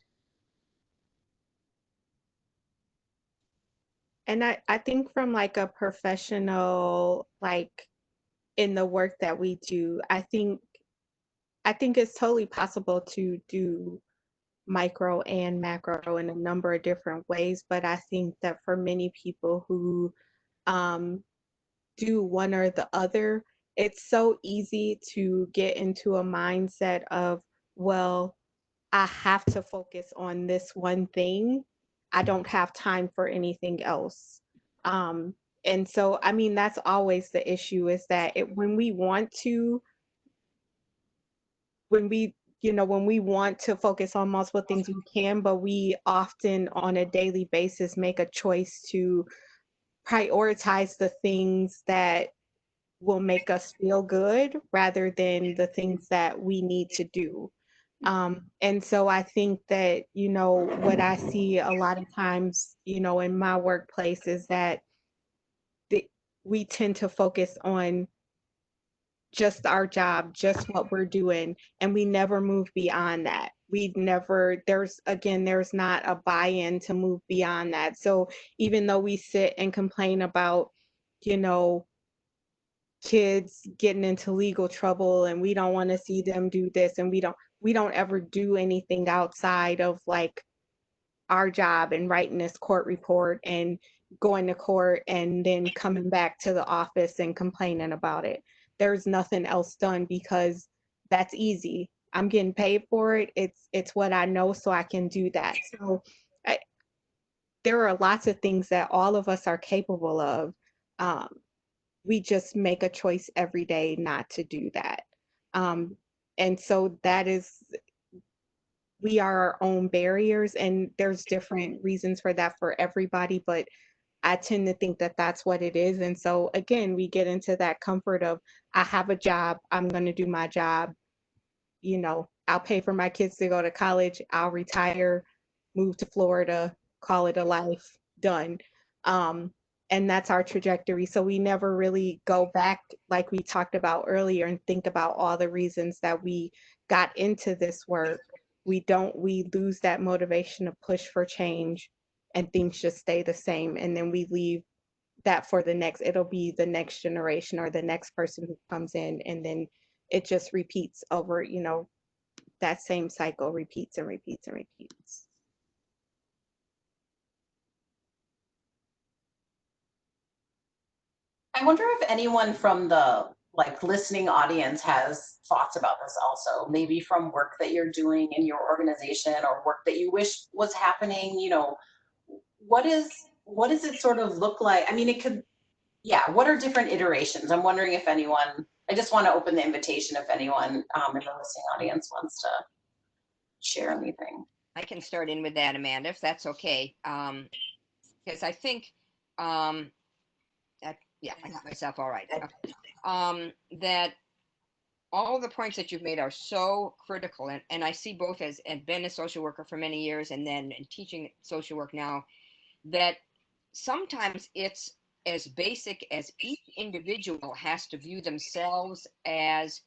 And I think from like a professional, like in the work that we do, I think it's totally possible to do micro and macro in a number of different ways. But I think that for many people who um, do one or the other, it's so easy to get into a mindset of, well, I have to focus on this one thing. I don't have time for anything else. Um, and so, I mean, that's always the issue is that when we want to, when we, when we want to focus on multiple things, we can, but we often on a daily basis make a choice to prioritize the things that will make us feel good rather than the things that we need to do. And so I think that, what I see a lot of times, in my workplace is that the, we tend to focus on just our job, just what we're doing, and we never move beyond that. We never, there's not a buy-in to move beyond that. So even though we sit and complain about, you know, kids getting into legal trouble and we don't want to see them do this and we don't ever do anything outside of like our job and writing this court report and going to court and then coming back to the office and complaining about it. There's nothing else done because that's easy. I'm getting paid for it. It's what I know, so I can do that. So I, there are lots of things that all of us are capable of. Um, we just make a choice every day not to do that. Um, and so that is, we are our own barriers, and there's different reasons for that for everybody, but I tend to think that that's what it is. And so again, we get into that comfort of, I have a job, I'm going to do my job, I'll pay for my kids to go to college, I'll retire, move to Florida, call it a life, done. Um, and that's our trajectory. So we never really go back, like we talked about earlier, and think about all the reasons that we got into this work. We lose that motivation to push for change and things just stay the same. And then we leave that for it'll be the next generation or the next person who comes in. And then it just repeats over, that same cycle repeats and repeats and repeats. I wonder if anyone from the listening audience has thoughts about this also, maybe from work that you're doing in your organization or work that you wish was happening. What does it sort of look like? I mean, it could, yeah, what are different iterations? I'm wondering if anyone, I just want to open the invitation if anyone in the listening audience wants to share anything. I can start in with that, Amanda, if that's okay. Because I think, yeah, I got myself all right. That all the points that you've made are so critical. And I see both as, and been a social worker for many years and then teaching social work now, that sometimes it's as basic as each individual has to view themselves as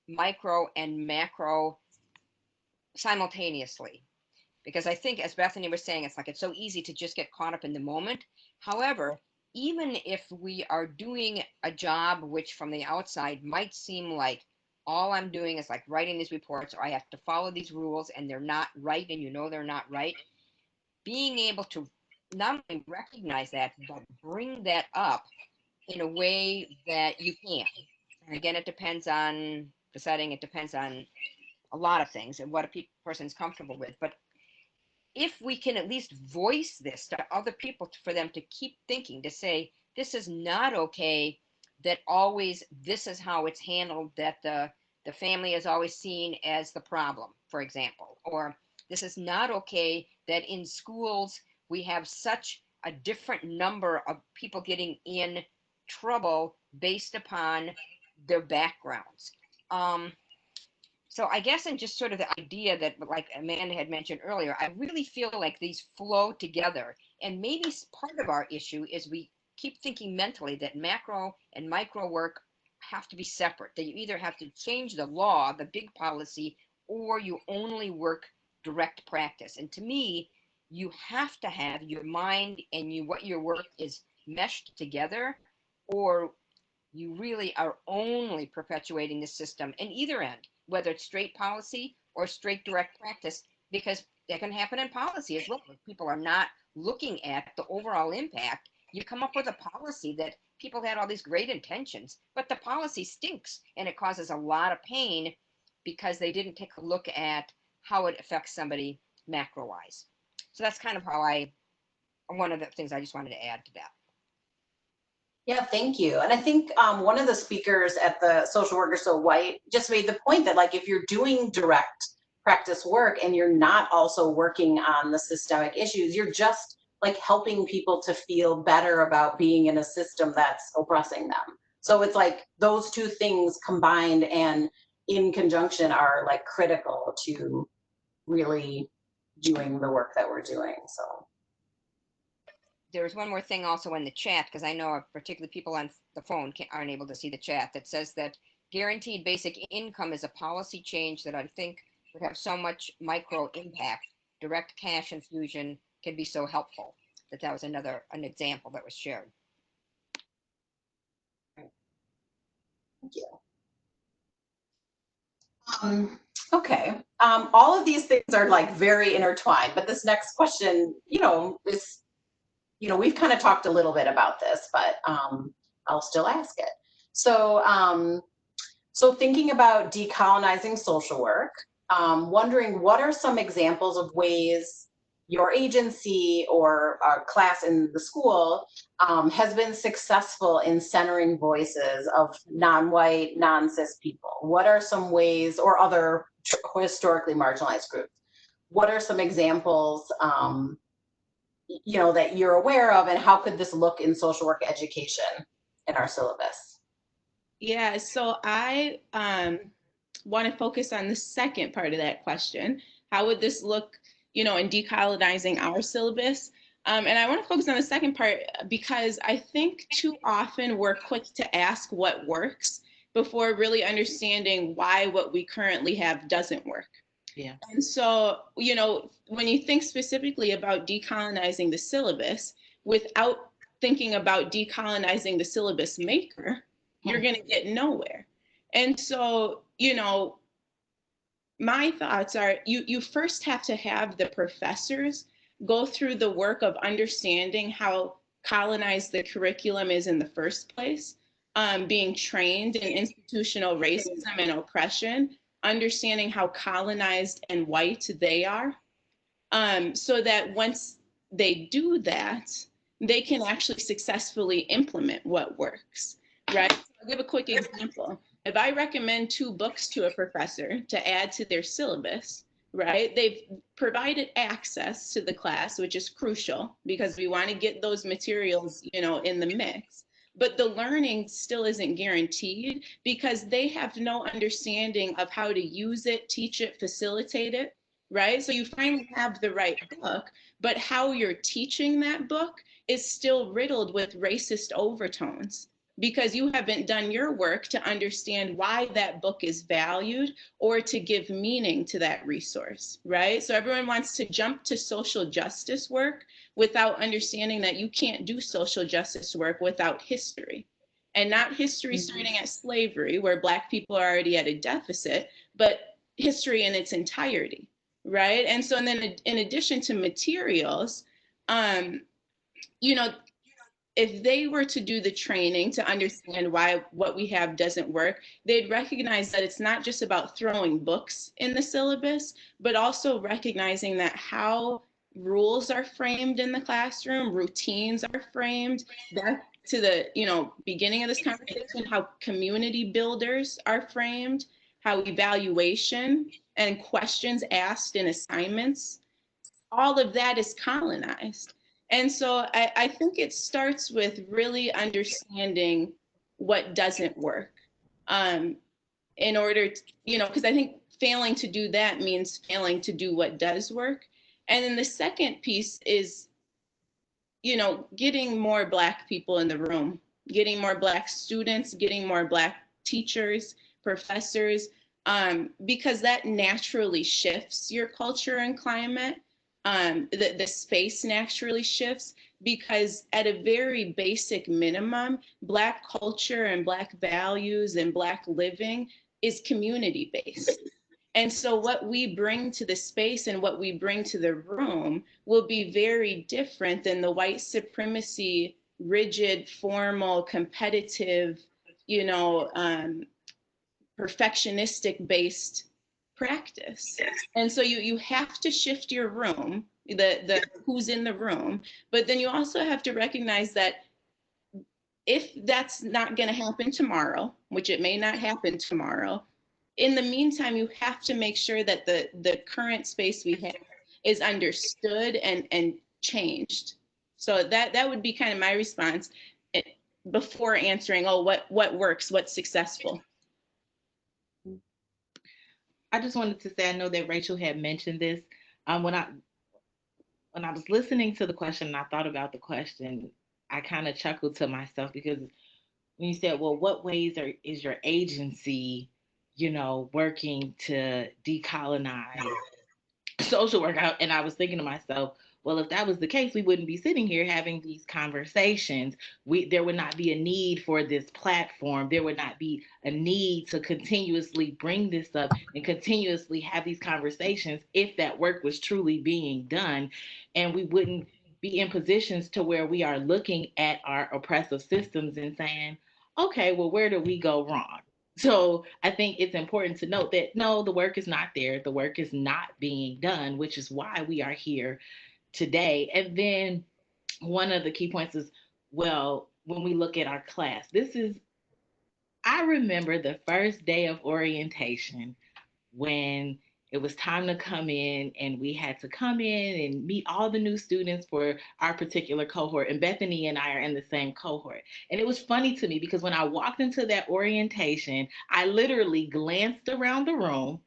micro and macro simultaneously. Because I think, as Bethany was saying, it's so easy to just get caught up in the moment. However, even if we are doing a job which from the outside might seem like all I'm doing is like writing these reports, or I have to follow these rules and they're not right, and they're not right, being able to not only recognize that, but bring that up in a way that you can. And again, it depends on the setting, it depends on a lot of things and what a person's comfortable with. But if we can at least voice this to other people for them to keep thinking, to say, this is not okay, that always this is how it's handled, that the family is always seen as the problem, for example, or this is not okay that in schools we have such a different number of people getting in trouble based upon their backgrounds. So I guess in just sort of the idea that, like Amanda had mentioned earlier, I really feel like these flow together. And maybe part of our issue is we keep thinking mentally that macro and micro work have to be separate, that you either have to change the law, the big policy, or you only work direct practice. And to me, you have to have your mind and what your work is meshed together, or you really are only perpetuating the system in either end, whether it's straight policy or straight direct practice, because that can happen in policy as well. If people are not looking at the overall impact, you come up with a policy that people had all these great intentions, but the policy stinks and it causes a lot of pain because they didn't take a look at how it affects somebody macro-wise. So that's kind of one of the things I just wanted to add to that. Yeah, thank you. And I think one of the speakers at the Social Worker So White just made the point that, like, if you're doing direct practice work and you're not also working on the systemic issues, you're just like helping people to feel better about being in a system that's oppressing them. So it's like those two things combined and in conjunction are like critical to really doing the work that we're doing. So there's one more thing also in the chat, because I know particularly people on the phone aren't able to see the chat, that says that guaranteed basic income is a policy change that I think would have so much micro impact. Direct cash infusion can be so helpful. That was an example that was shared. thank you. Okay. All of these things are like very intertwined, but this next question, is, we've kind of talked a little bit about this, but I'll still ask it. So, so thinking about decolonizing social work, wondering what are some examples of ways your agency or our class in the school has been successful in centering voices of non-white, non-cis people? What are some ways, or other historically marginalized groups? What are some examples that you're aware of, and how could this look in social work education in our syllabus? Yeah, so I want to focus on the second part of that question. How would this look, in decolonizing our syllabus? And I want to focus on the second part because I think too often we're quick to ask what works before really understanding why what we currently have doesn't work. Yeah. And so, when you think specifically about decolonizing the syllabus without thinking about decolonizing the syllabus maker, you're going to get nowhere. And so, my thoughts are you first have to have the professors go through the work of understanding how colonized the curriculum is in the first place, being trained in institutional racism and oppression, understanding how colonized and white they are, so that once they do that, they can actually successfully implement what works, right? So I'll give a quick example. If I recommend 2 books to a professor to add to their syllabus, right, they've provided access to the class, which is crucial because we want to get those materials, in the mix. But the learning still isn't guaranteed because they have no understanding of how to use it, teach it, facilitate it, right? So you finally have the right book, but how you're teaching that book is still riddled with racist overtones because you haven't done your work to understand why that book is valued or to give meaning to that resource, right? So everyone wants to jump to social justice work without understanding that you can't do social justice work without history. And not history starting at slavery, where Black people are already at a deficit, but history in its entirety, right? And so and then in addition to materials, if they were to do the training to understand why what we have doesn't work, they'd recognize that it's not just about throwing books in the syllabus, but also recognizing that how rules are framed in the classroom, routines are framed, back to the beginning of this conversation, how community builders are framed, how evaluation and questions asked in assignments, all of that is colonized. And so I think it starts with really understanding what doesn't work in order to, because I think failing to do that means failing to do what does work. And then the second piece is getting more Black people in the room, getting more Black students, getting more Black teachers, professors, because that naturally shifts your culture and climate. The space naturally shifts, because at a very basic minimum, Black culture and Black values and Black living is community-based. And so what we bring to the space and what we bring to the room will be very different than the white supremacy, rigid, formal, competitive, perfectionistic based practice. And so you have to shift your room, the who's in the room, but then you also have to recognize that if that's not going to happen tomorrow, which it may not happen tomorrow, in the meantime, you have to make sure that the current space we have is understood and changed. So that would be kind of my response before answering, oh, what works, what's successful. I just wanted to say, I know that Rachel had mentioned this. When I was listening to the question and I thought about the question, I kind of chuckled to myself, because when you said, well, what ways is your agency, working to decolonize social work? And I was thinking to myself, well, if that was the case, we wouldn't be sitting here having these conversations. There would not be a need for this platform. There would not be a need to continuously bring this up and continuously have these conversations if that work was truly being done. And we wouldn't be in positions to where we are looking at our oppressive systems and saying, okay, well, where do we go wrong? So I think it's important to note that, no, the work is not there. The work is not being done, which is why we are here today. And then one of the key points is, well, when we look at our class, I remember the first day of orientation when it was time to come in, and we had to come in and meet all the new students for our particular cohort. And Bethany and I are in the same cohort. And it was funny to me, because when I walked into that orientation, I literally glanced around the room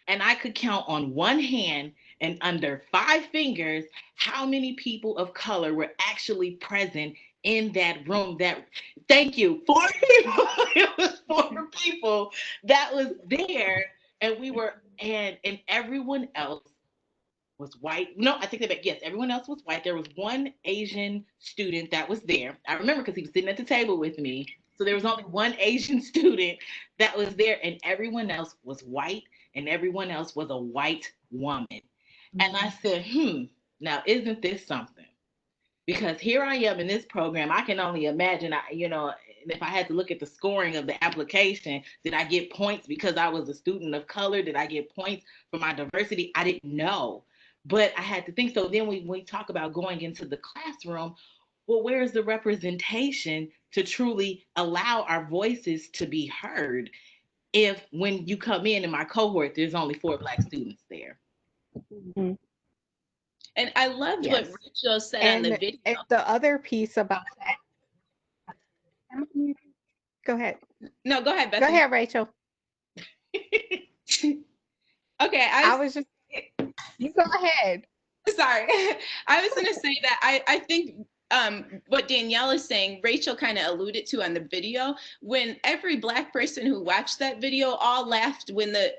and I could count on one hand and under 5 fingers how many people of color were actually present in that room. Thank you, 4 people. It was 4 people that was there, and everyone else was white. No, I take that back. Yes, everyone else was white. There was one Asian student that was there. I remember, because he was sitting at the table with me. So there was only one Asian student that was there, and everyone else was white, and everyone else was a white woman. Mm-hmm. And I said, now isn't this something? Because here I am in this program. I can only imagine, if I had to look at the scoring of the application, did I get points because I was a student of color? Did I get points for my diversity? I didn't know. But I had to think. So then when we talk about going into the classroom, well, where's the representation to truly allow our voices to be heard if when you come in my cohort, there's only 4 Black students there? Mm-hmm. And I loved what Rachel said on the video. And the other piece about that. Go ahead. No, go ahead, Bethany. Go ahead, Rachel. Okay, you go ahead. Sorry. I was going to say that I think what Danielle is saying, Rachel kind of alluded to on the video, when every Black person who watched that video all laughed when the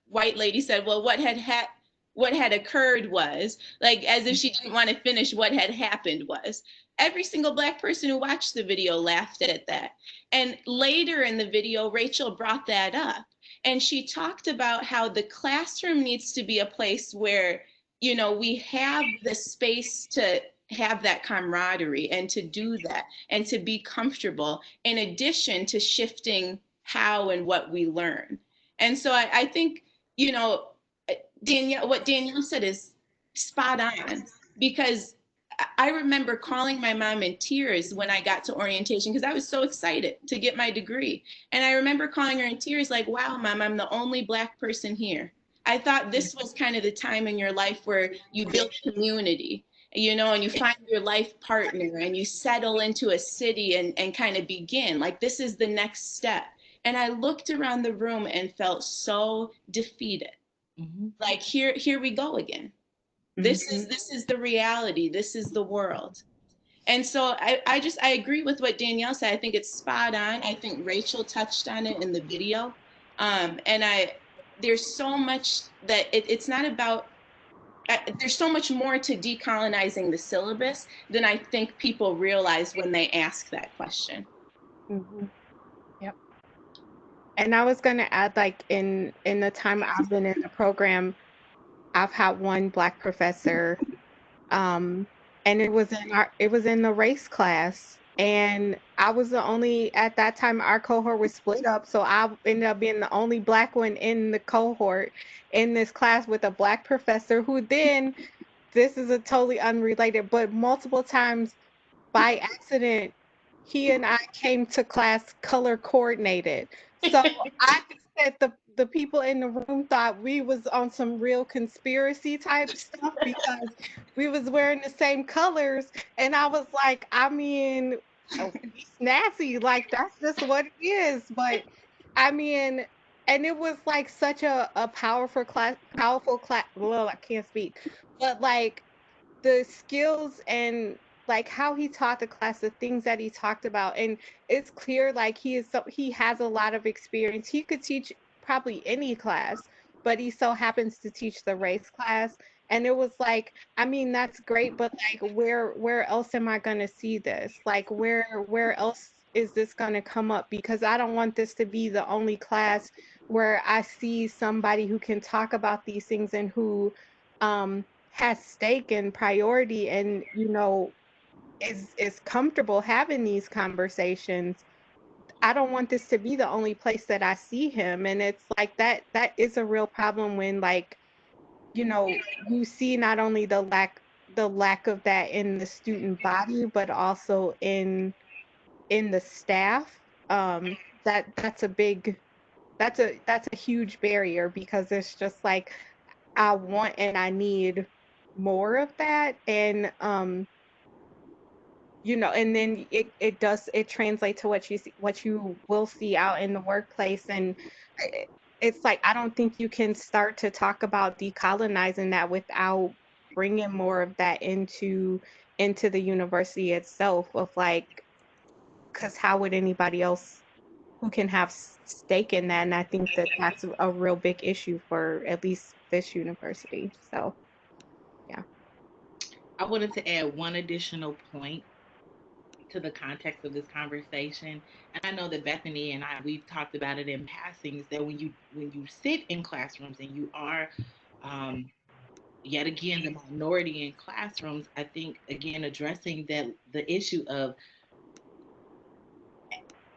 white lady said, well, what had occurred was, like, as if she didn't want to finish what had happened was. Every single Black person who watched the video laughed at that. And later in the video, Rachel brought that up. And she talked about how the classroom needs to be a place where, we have the space to have that camaraderie and to do that and to be comfortable, in addition to shifting how and what we learn. And so I think, Danielle, what Danielle said is spot on, because I remember calling my mom in tears when I got to orientation, because I was so excited to get my degree. And I remember calling her in tears like, wow, Mom, I'm the only Black person here. I thought this was kind of the time in your life where you build community, and you find your life partner and you settle into a city and kind of begin, like, this is the next step. And I looked around the room and felt so defeated. Mm-hmm. Like, here we go again. This is the reality. This is the world. And so I agree with what Danielle said. I think it's spot on. I think Rachel touched on it in the video. There's so much that it's not about, there's so much more to decolonizing the syllabus than I think people realize when they ask that question. Mm-hmm. Yep. And I was going to add, like, in the time I've been in the program, I've had one Black professor, and it was in the race class, and I was the only, at that time our cohort was split up, so I ended up being the only Black one in the cohort in this class with a Black professor who then, this is a totally unrelated, but multiple times by accident, he and I came to class color coordinated. So I think that the people in the room thought we was on some real conspiracy type stuff because we was wearing the same colors. And I was like, I mean, we snazzy, like that's just what it is. But I mean, and it was like such a powerful class, well, I can't speak, but like the skills and like how he taught the class, the things that he talked about, and it's clear like he has a lot of experience. He could teach probably any class, but he so happens to teach the race class. And it was like, I mean, that's great, but like where else am I gonna see this? Like where else is this gonna come up? Because I don't want this to be the only class where I see somebody who can talk about these things and who has stake and priority and is comfortable having these conversations. I don't want this to be the only place that I see him. And it's like that is a real problem when like you see not only the lack of that in the student body but also in the staff. That's a big that's a huge barrier because it's just like I want and I need more of that. And and then it translates to what you will see out in the workplace. And it's like I don't think you can start to talk about decolonizing that without bringing more of that into the university itself, of like, because how would anybody else who can have stake in that? And I think that that's a real big issue for at least this university. So yeah. I wanted to add one additional point to the context of this conversation. And I know that Bethany and we've talked about it in passing, is that when you sit in classrooms and you are yet again the minority in classrooms, I think again addressing that the issue of,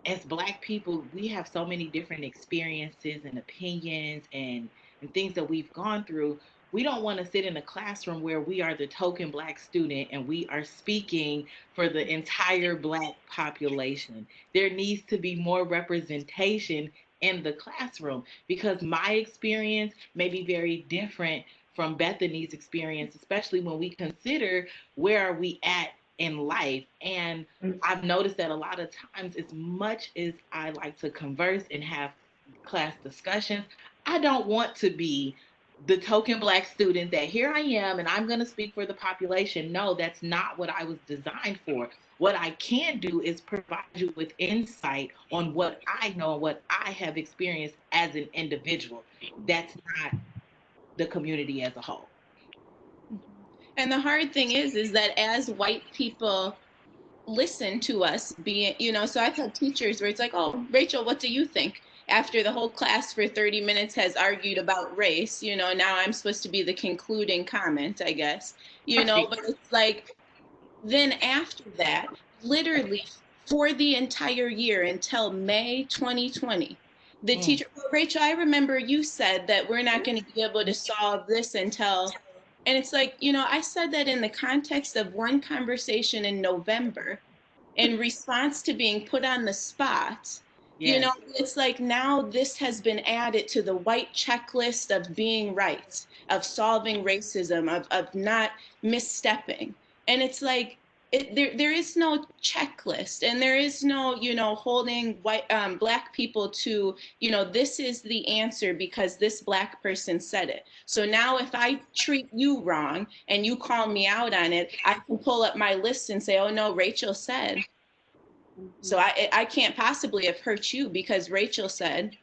as Black people, we have so many different experiences and opinions and things that we've gone through. We don't want to sit in a classroom where we are the token Black student and we are speaking for the entire Black population. There needs to be more representation in the classroom because my experience may be very different from Bethany's experience, especially when we consider where are we at in life. And I've noticed that a lot of times, as much as I like to converse and have class discussions, I don't want to be the token Black student that here I am and I'm going to speak for the population. No, that's not what I was designed for. What I can do is provide you with insight on what I know and what I have experienced as an individual. That's not the community as a whole. And the hard thing is that as white people listen to us being, so I've had teachers where it's like, oh, Rachel, what do you think? After the whole class for 30 minutes has argued about race, now I'm supposed to be the concluding comment, I guess, but it's like, then after that, literally for the entire year until May 2020, the teacher, Rachel, I remember you said that we're not going to be able to solve this until, and it's like, I said that in the context of one conversation in November in response to being put on the spot. Yes. It's like now this has been added to the white checklist of being right, of solving racism, of not misstepping. And it's like, there is no checklist, and there is no, holding white Black people to, this is the answer because this Black person said it. So now if I treat you wrong and you call me out on it, I can pull up my list and say, oh no, Rachel said. So I can't possibly have hurt you because Rachel said.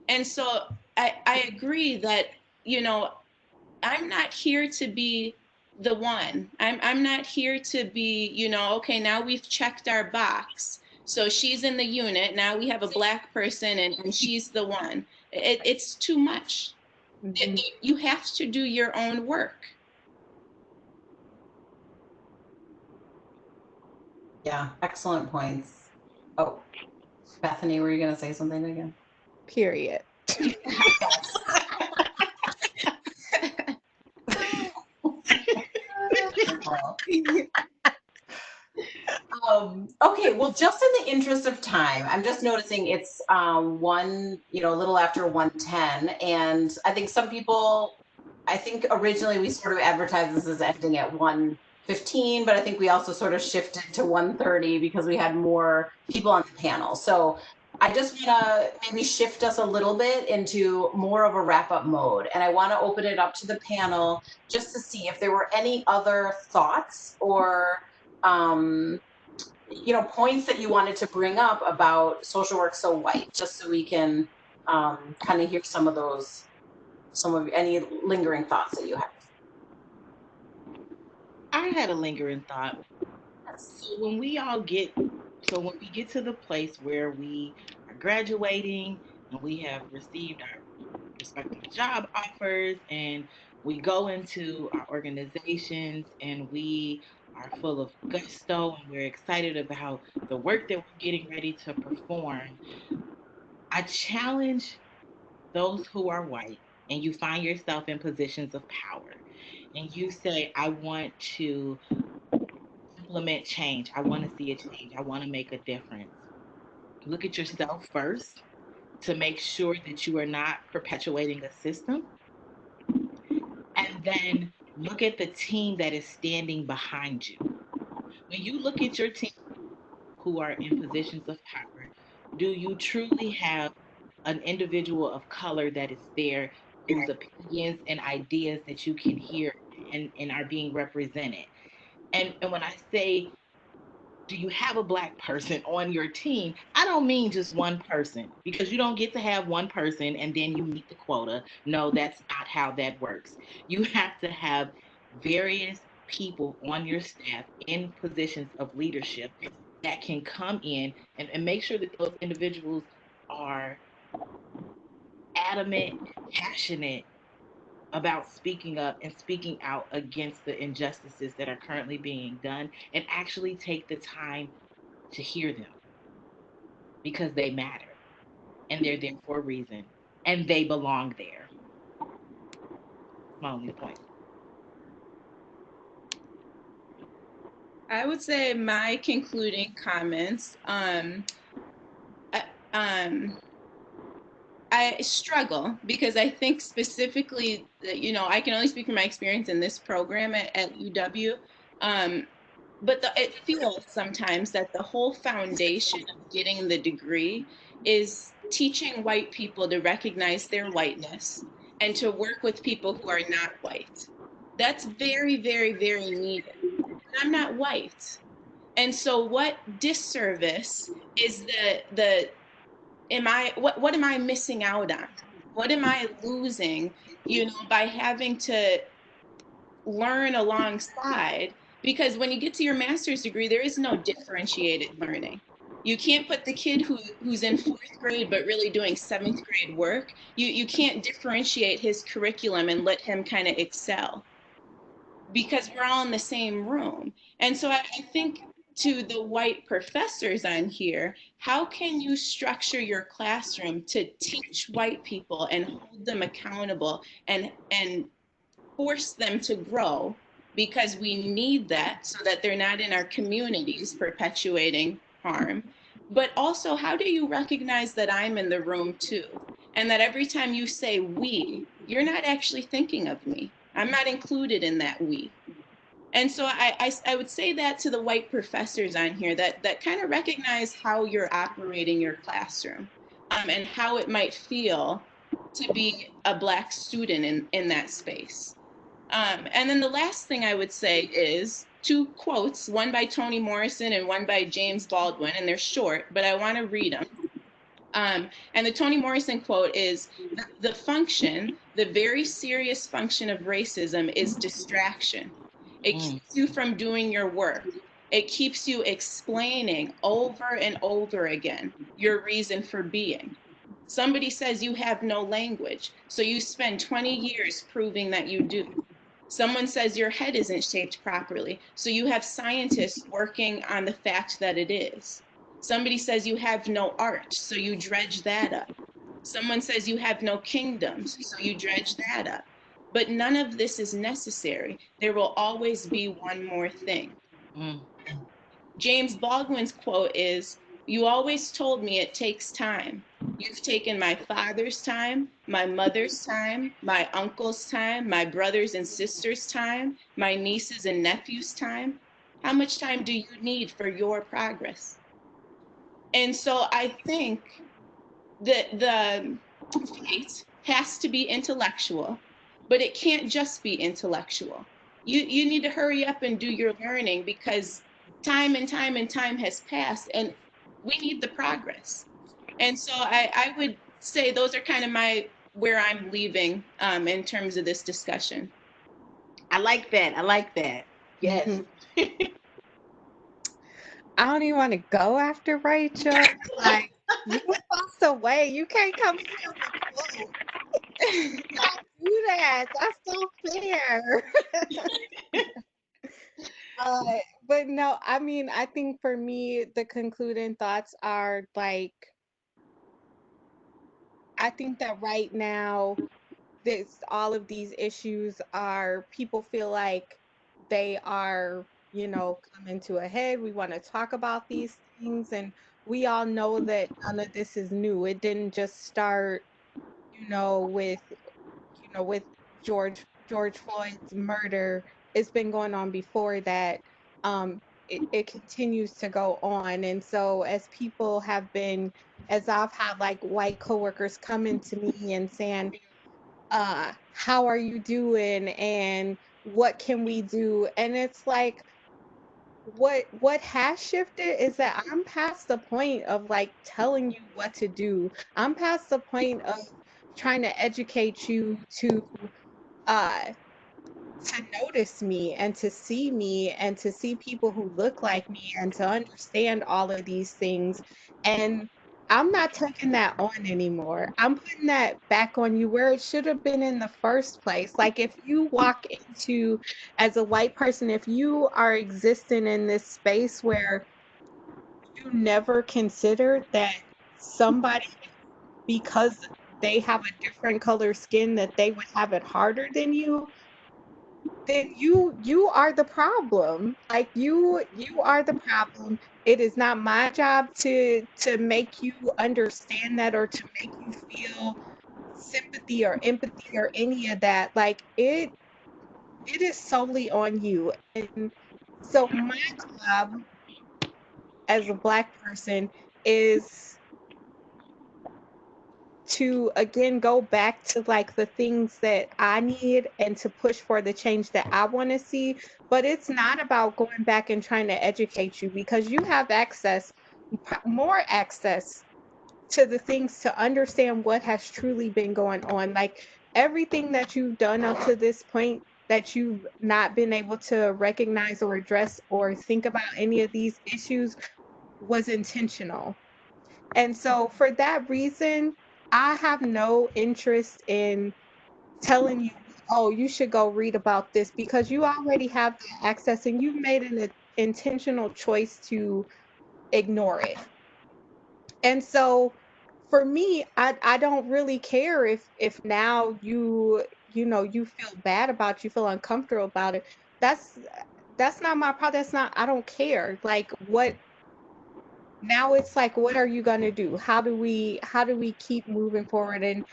And so I agree that, I'm not here to be the one. I'm not here to be, okay, now we've checked our box. So she's in the unit. Now we have a Black person and she's the one. It's too much. You have to do your own work. Yeah, excellent points. Oh, Bethany, were you going to say something again? Period. Okay, well, just in the interest of time, I'm just noticing it's a little after 1:10, and I think some people, I think originally we sort of advertised this as ending at 1:15, but I think we also sort of shifted to 1:30 because we had more people on the panel. So I just want to maybe shift us a little bit into more of a wrap-up mode, and I want to open it up to the panel just to see if there were any other thoughts or points that you wanted to bring up about social work so white, just so we can kind of hear some of any lingering thoughts that you have. I had a lingering thought. So when we get to the place where we are graduating and we have received our respective job offers and we go into our organizations and we are full of gusto and we're excited about the work that we're getting ready to perform, I challenge those who are white and you find yourself in positions of power and you say, I want to implement change. I want to see a change. I want to make a difference. Look at yourself first to make sure that you are not perpetuating a system. And then look at the team that is standing behind you. When you look at your team who are in positions of power, do you truly have an individual of color that is there whose opinions and ideas that you can hear and are being represented? And when I say, do you have a Black person on your team? I don't mean just one person, because you don't get to have one person and then you meet the quota. No, that's not how that works. You have to have various people on your staff in positions of leadership that can come in and make sure that those individuals are adamant, passionate about speaking up and speaking out against the injustices that are currently being done, and actually take the time to hear them, because they matter and they're there for a reason and they belong there. My only point. I would say my concluding comments, I struggle because I think specifically that, I can only speak from my experience in this program at UW. But it feels sometimes that the whole foundation of getting the degree is teaching white people to recognize their whiteness and to work with people who are not white. That's very, very, very needed. I'm not white. And so what disservice is what am I missing out on? What am I losing, by having to learn alongside? Because when you get to your master's degree, there is no differentiated learning. You can't put the kid who's in 4th grade but really doing 7th grade work. You can't differentiate his curriculum and let him kind of excel, because we're all in the same room. And so I think, to the white professors on here, how can you structure your classroom to teach white people and hold them accountable and force them to grow, because we need that so that they're not in our communities perpetuating harm? But also, how do you recognize that I'm in the room too, and that every time you say we, you're not actually thinking of me? I'm not included in that we. And so I would say that to the white professors on here that kind of recognize how you're operating your classroom, and how it might feel to be a Black student in that space. And then the last thing I would say is two quotes, one by Toni Morrison and one by James Baldwin, and they're short, but I want to read them. And the Toni Morrison quote is, the function, the very serious function of racism is distraction. It keeps you from doing your work. It keeps you explaining over and over again your reason for being. Somebody says you have no language, so you spend 20 years proving that you do. Someone says your head isn't shaped properly, so you have scientists working on the fact that it is. Somebody says you have no art, so you dredge that up. Someone says you have no kingdoms, so you dredge that up. But none of this is necessary. There will always be one more thing. James Baldwin's quote is, you always told me it takes time. You've taken my father's time, my mother's time, my uncle's time, my brothers and sisters' time, my nieces and nephews' time. How much time do you need for your progress? And so I think that the fight has to be intellectual, but it can't just be intellectual. You need to hurry up and do your learning, because time and time and time has passed and we need the progress. And so I would say those are kind of where I'm leaving in terms of this discussion. I like that. I like that. Yes. I don't even want to go after Rachel. Like, you lost away. You can't come steal the quote. Don't do that. That's so fair. But no, I mean, I think for me, the concluding thoughts are like, I think that right now, all of these issues are, people feel like they are, coming to a head. We want to talk about these things, and we all know that none of this is new. It didn't just start, with George Floyd's murder. It's been going on before that. It continues to go on. And so as I've had like white coworkers coming to me and saying, how are you doing? And what can we do? And it's like, what has shifted is that I'm past the point of like telling you what to do. I'm past the point of trying to educate you uh to notice me and to see people who look like me and to understand all of these things. And I'm not taking that on anymore. I'm putting that back on you where it should have been in the first place. Like, if you walk into, as a white person, if you are existing in this space where you never considered that somebody, because they have a different color skin, that they would have it harder than you, then you are the problem. Like, you are the problem. It is not my job to make you understand that, or to make you feel sympathy or empathy or any of that. Like, it is solely on you. And so my job as a Black person is to again go back to like the things that I need and to push for the change that I want to see. But it's not about going back and trying to educate you, because you have more access to the things to understand what has truly been going on. Like, everything that you've done up to this point that you've not been able to recognize or address or think about any of these issues was intentional. And so for that reason, I have no interest in telling you, oh, you should go read about this, because you already have the access and you've made an intentional choice to ignore it. And so for me, I don't really care if now you feel bad about it, you feel uncomfortable about it. That's not my problem. I don't care. Like, what now, it's like, what are you going to do? How do we keep moving forward and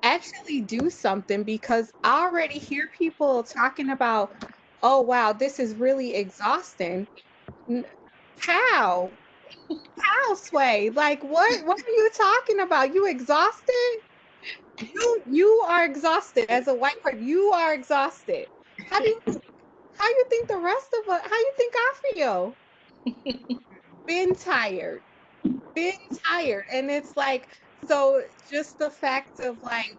actually do something? Because I already hear people talking about oh wow, this is really exhausting. How? How, Sway? Like what are you talking about? You exhausted? You are exhausted as a white person. You are exhausted. How do you think the rest of us, how you think I feel? Been tired. Been tired. And it's like, so just the fact of like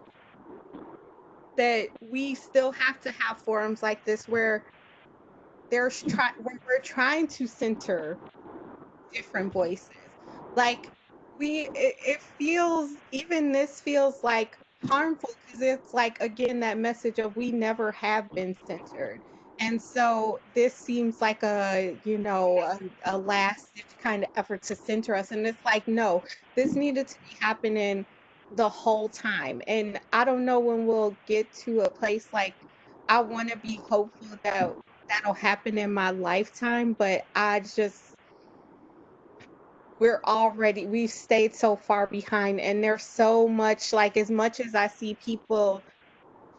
that we still have to have forums like this where where we're trying to center different voices. Like it feels, even this feels like harmful because it's like again that message of we never have been centered. And so this seems like a last kind of effort to center us. And it's like, no, this needed to be happening the whole time. And I don't know when we'll get to a place like I want to be hopeful that that'll happen in my lifetime, but we've stayed so far behind, and there's so much, like as much as I see people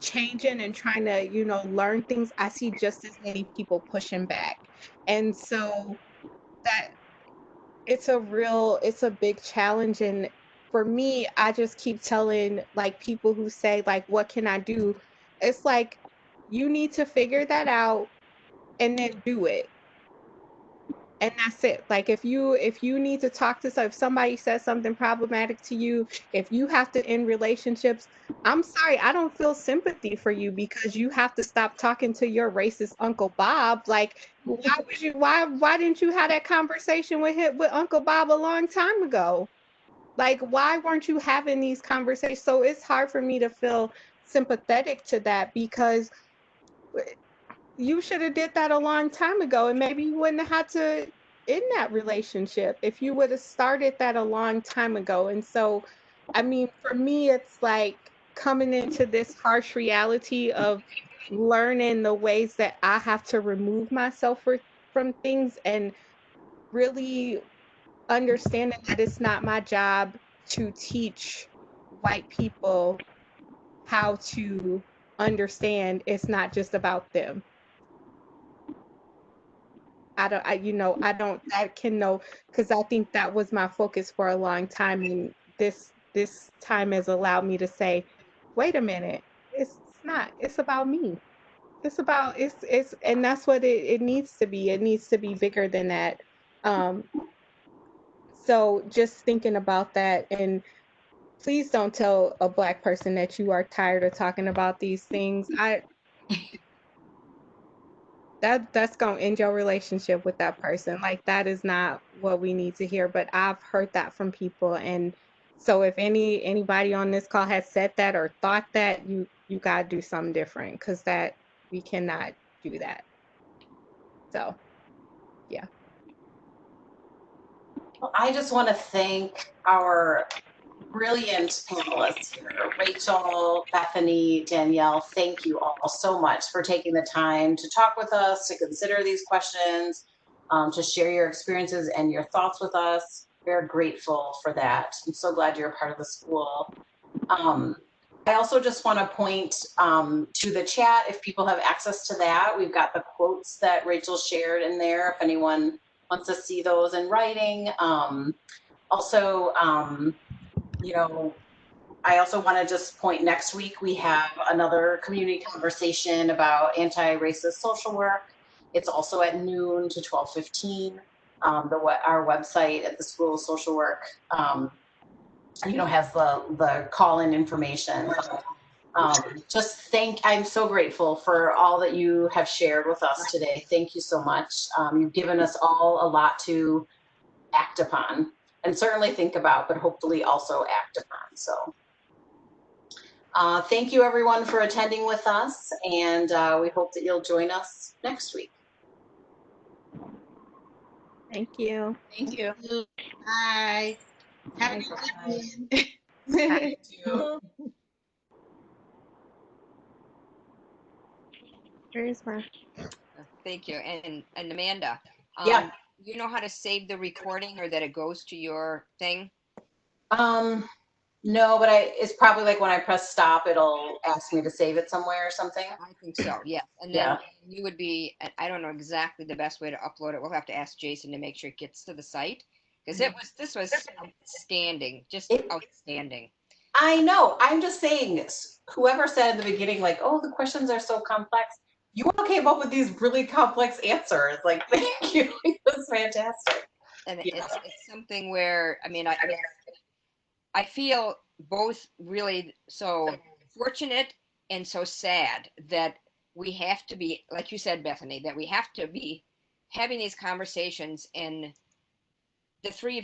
changing and trying to learn things, I see just as many people pushing back. And so that it's a big challenge. And for me, I just keep telling like people who say like what can I do, it's like you need to figure that out and then do it. And that's it. Like if you need to talk to if somebody says something problematic to you, if you have to end relationships, I'm sorry, I don't feel sympathy for you because you have to stop talking to your racist Uncle Bob. Like why didn't you have that conversation with Uncle Bob a long time ago? Like why weren't you having these conversations? So it's hard for me to feel sympathetic to that because you should have did that a long time ago, and maybe you wouldn't have had to end that relationship if you would have started that a long time ago. And so, I mean, for me, it's like coming into this harsh reality of learning the ways that I have to remove myself from things and really understanding that it's not my job to teach white people how to understand it's not just about them. I don't, I can know, because I think that was my focus for a long time. And this time has allowed me to say, wait a minute, it's not, it's about me. And that's what it needs to be. It needs to be bigger than that. Um, so just thinking about that, and please don't tell a Black person that you are tired of talking about these things. That's gonna end your relationship with that person. Like that is not what we need to hear. But I've heard that from people, and so if anybody on this call has said that or thought that, you gotta do something different, because that we cannot do that. So yeah. Well, I just want to thank our brilliant panelists here, Rachel, Bethany, Danielle. Thank you all so much for taking the time to talk with us, to consider these questions, to share your experiences and your thoughts with us. We're grateful for that. I'm so glad you're a part of the school. I also just want to point to the chat if people have access to that. We've got the quotes that Rachel shared in there if anyone wants to see those in writing. Also, I also want to just point, next week we have another community conversation about anti-racist social work. It's also at noon to 12:15. Our website at the School of Social Work, has the call-in information. I'm so grateful for all that you have shared with us today. Thank you so much. You've given us all a lot to act upon and certainly think about, but hopefully also act upon. So thank you everyone for attending with us, and we hope that you'll join us next week. Thank you. Thank you. Bye. Have a good weekend. Where's my Thank you. And Amanda, Yeah. you know how to save the recording or that it goes to your thing? No, but it's probably like when I press stop, it'll ask me to save it somewhere or something. I think so, yeah. And then Yeah. you would be, and I don't know exactly the best way to upload it. We'll have to ask Jason to make sure it gets to the site. Because this was outstanding, just outstanding. I know. I'm just saying, whoever said in the beginning, like, oh, the questions are so complex, you all came up with these really complex answers. Like, thank you. It was fantastic. And Yeah. it's something where, I mean, I feel both really so fortunate and so sad that we have to be, like you said, Bethany, that we have to be having these conversations, and the three of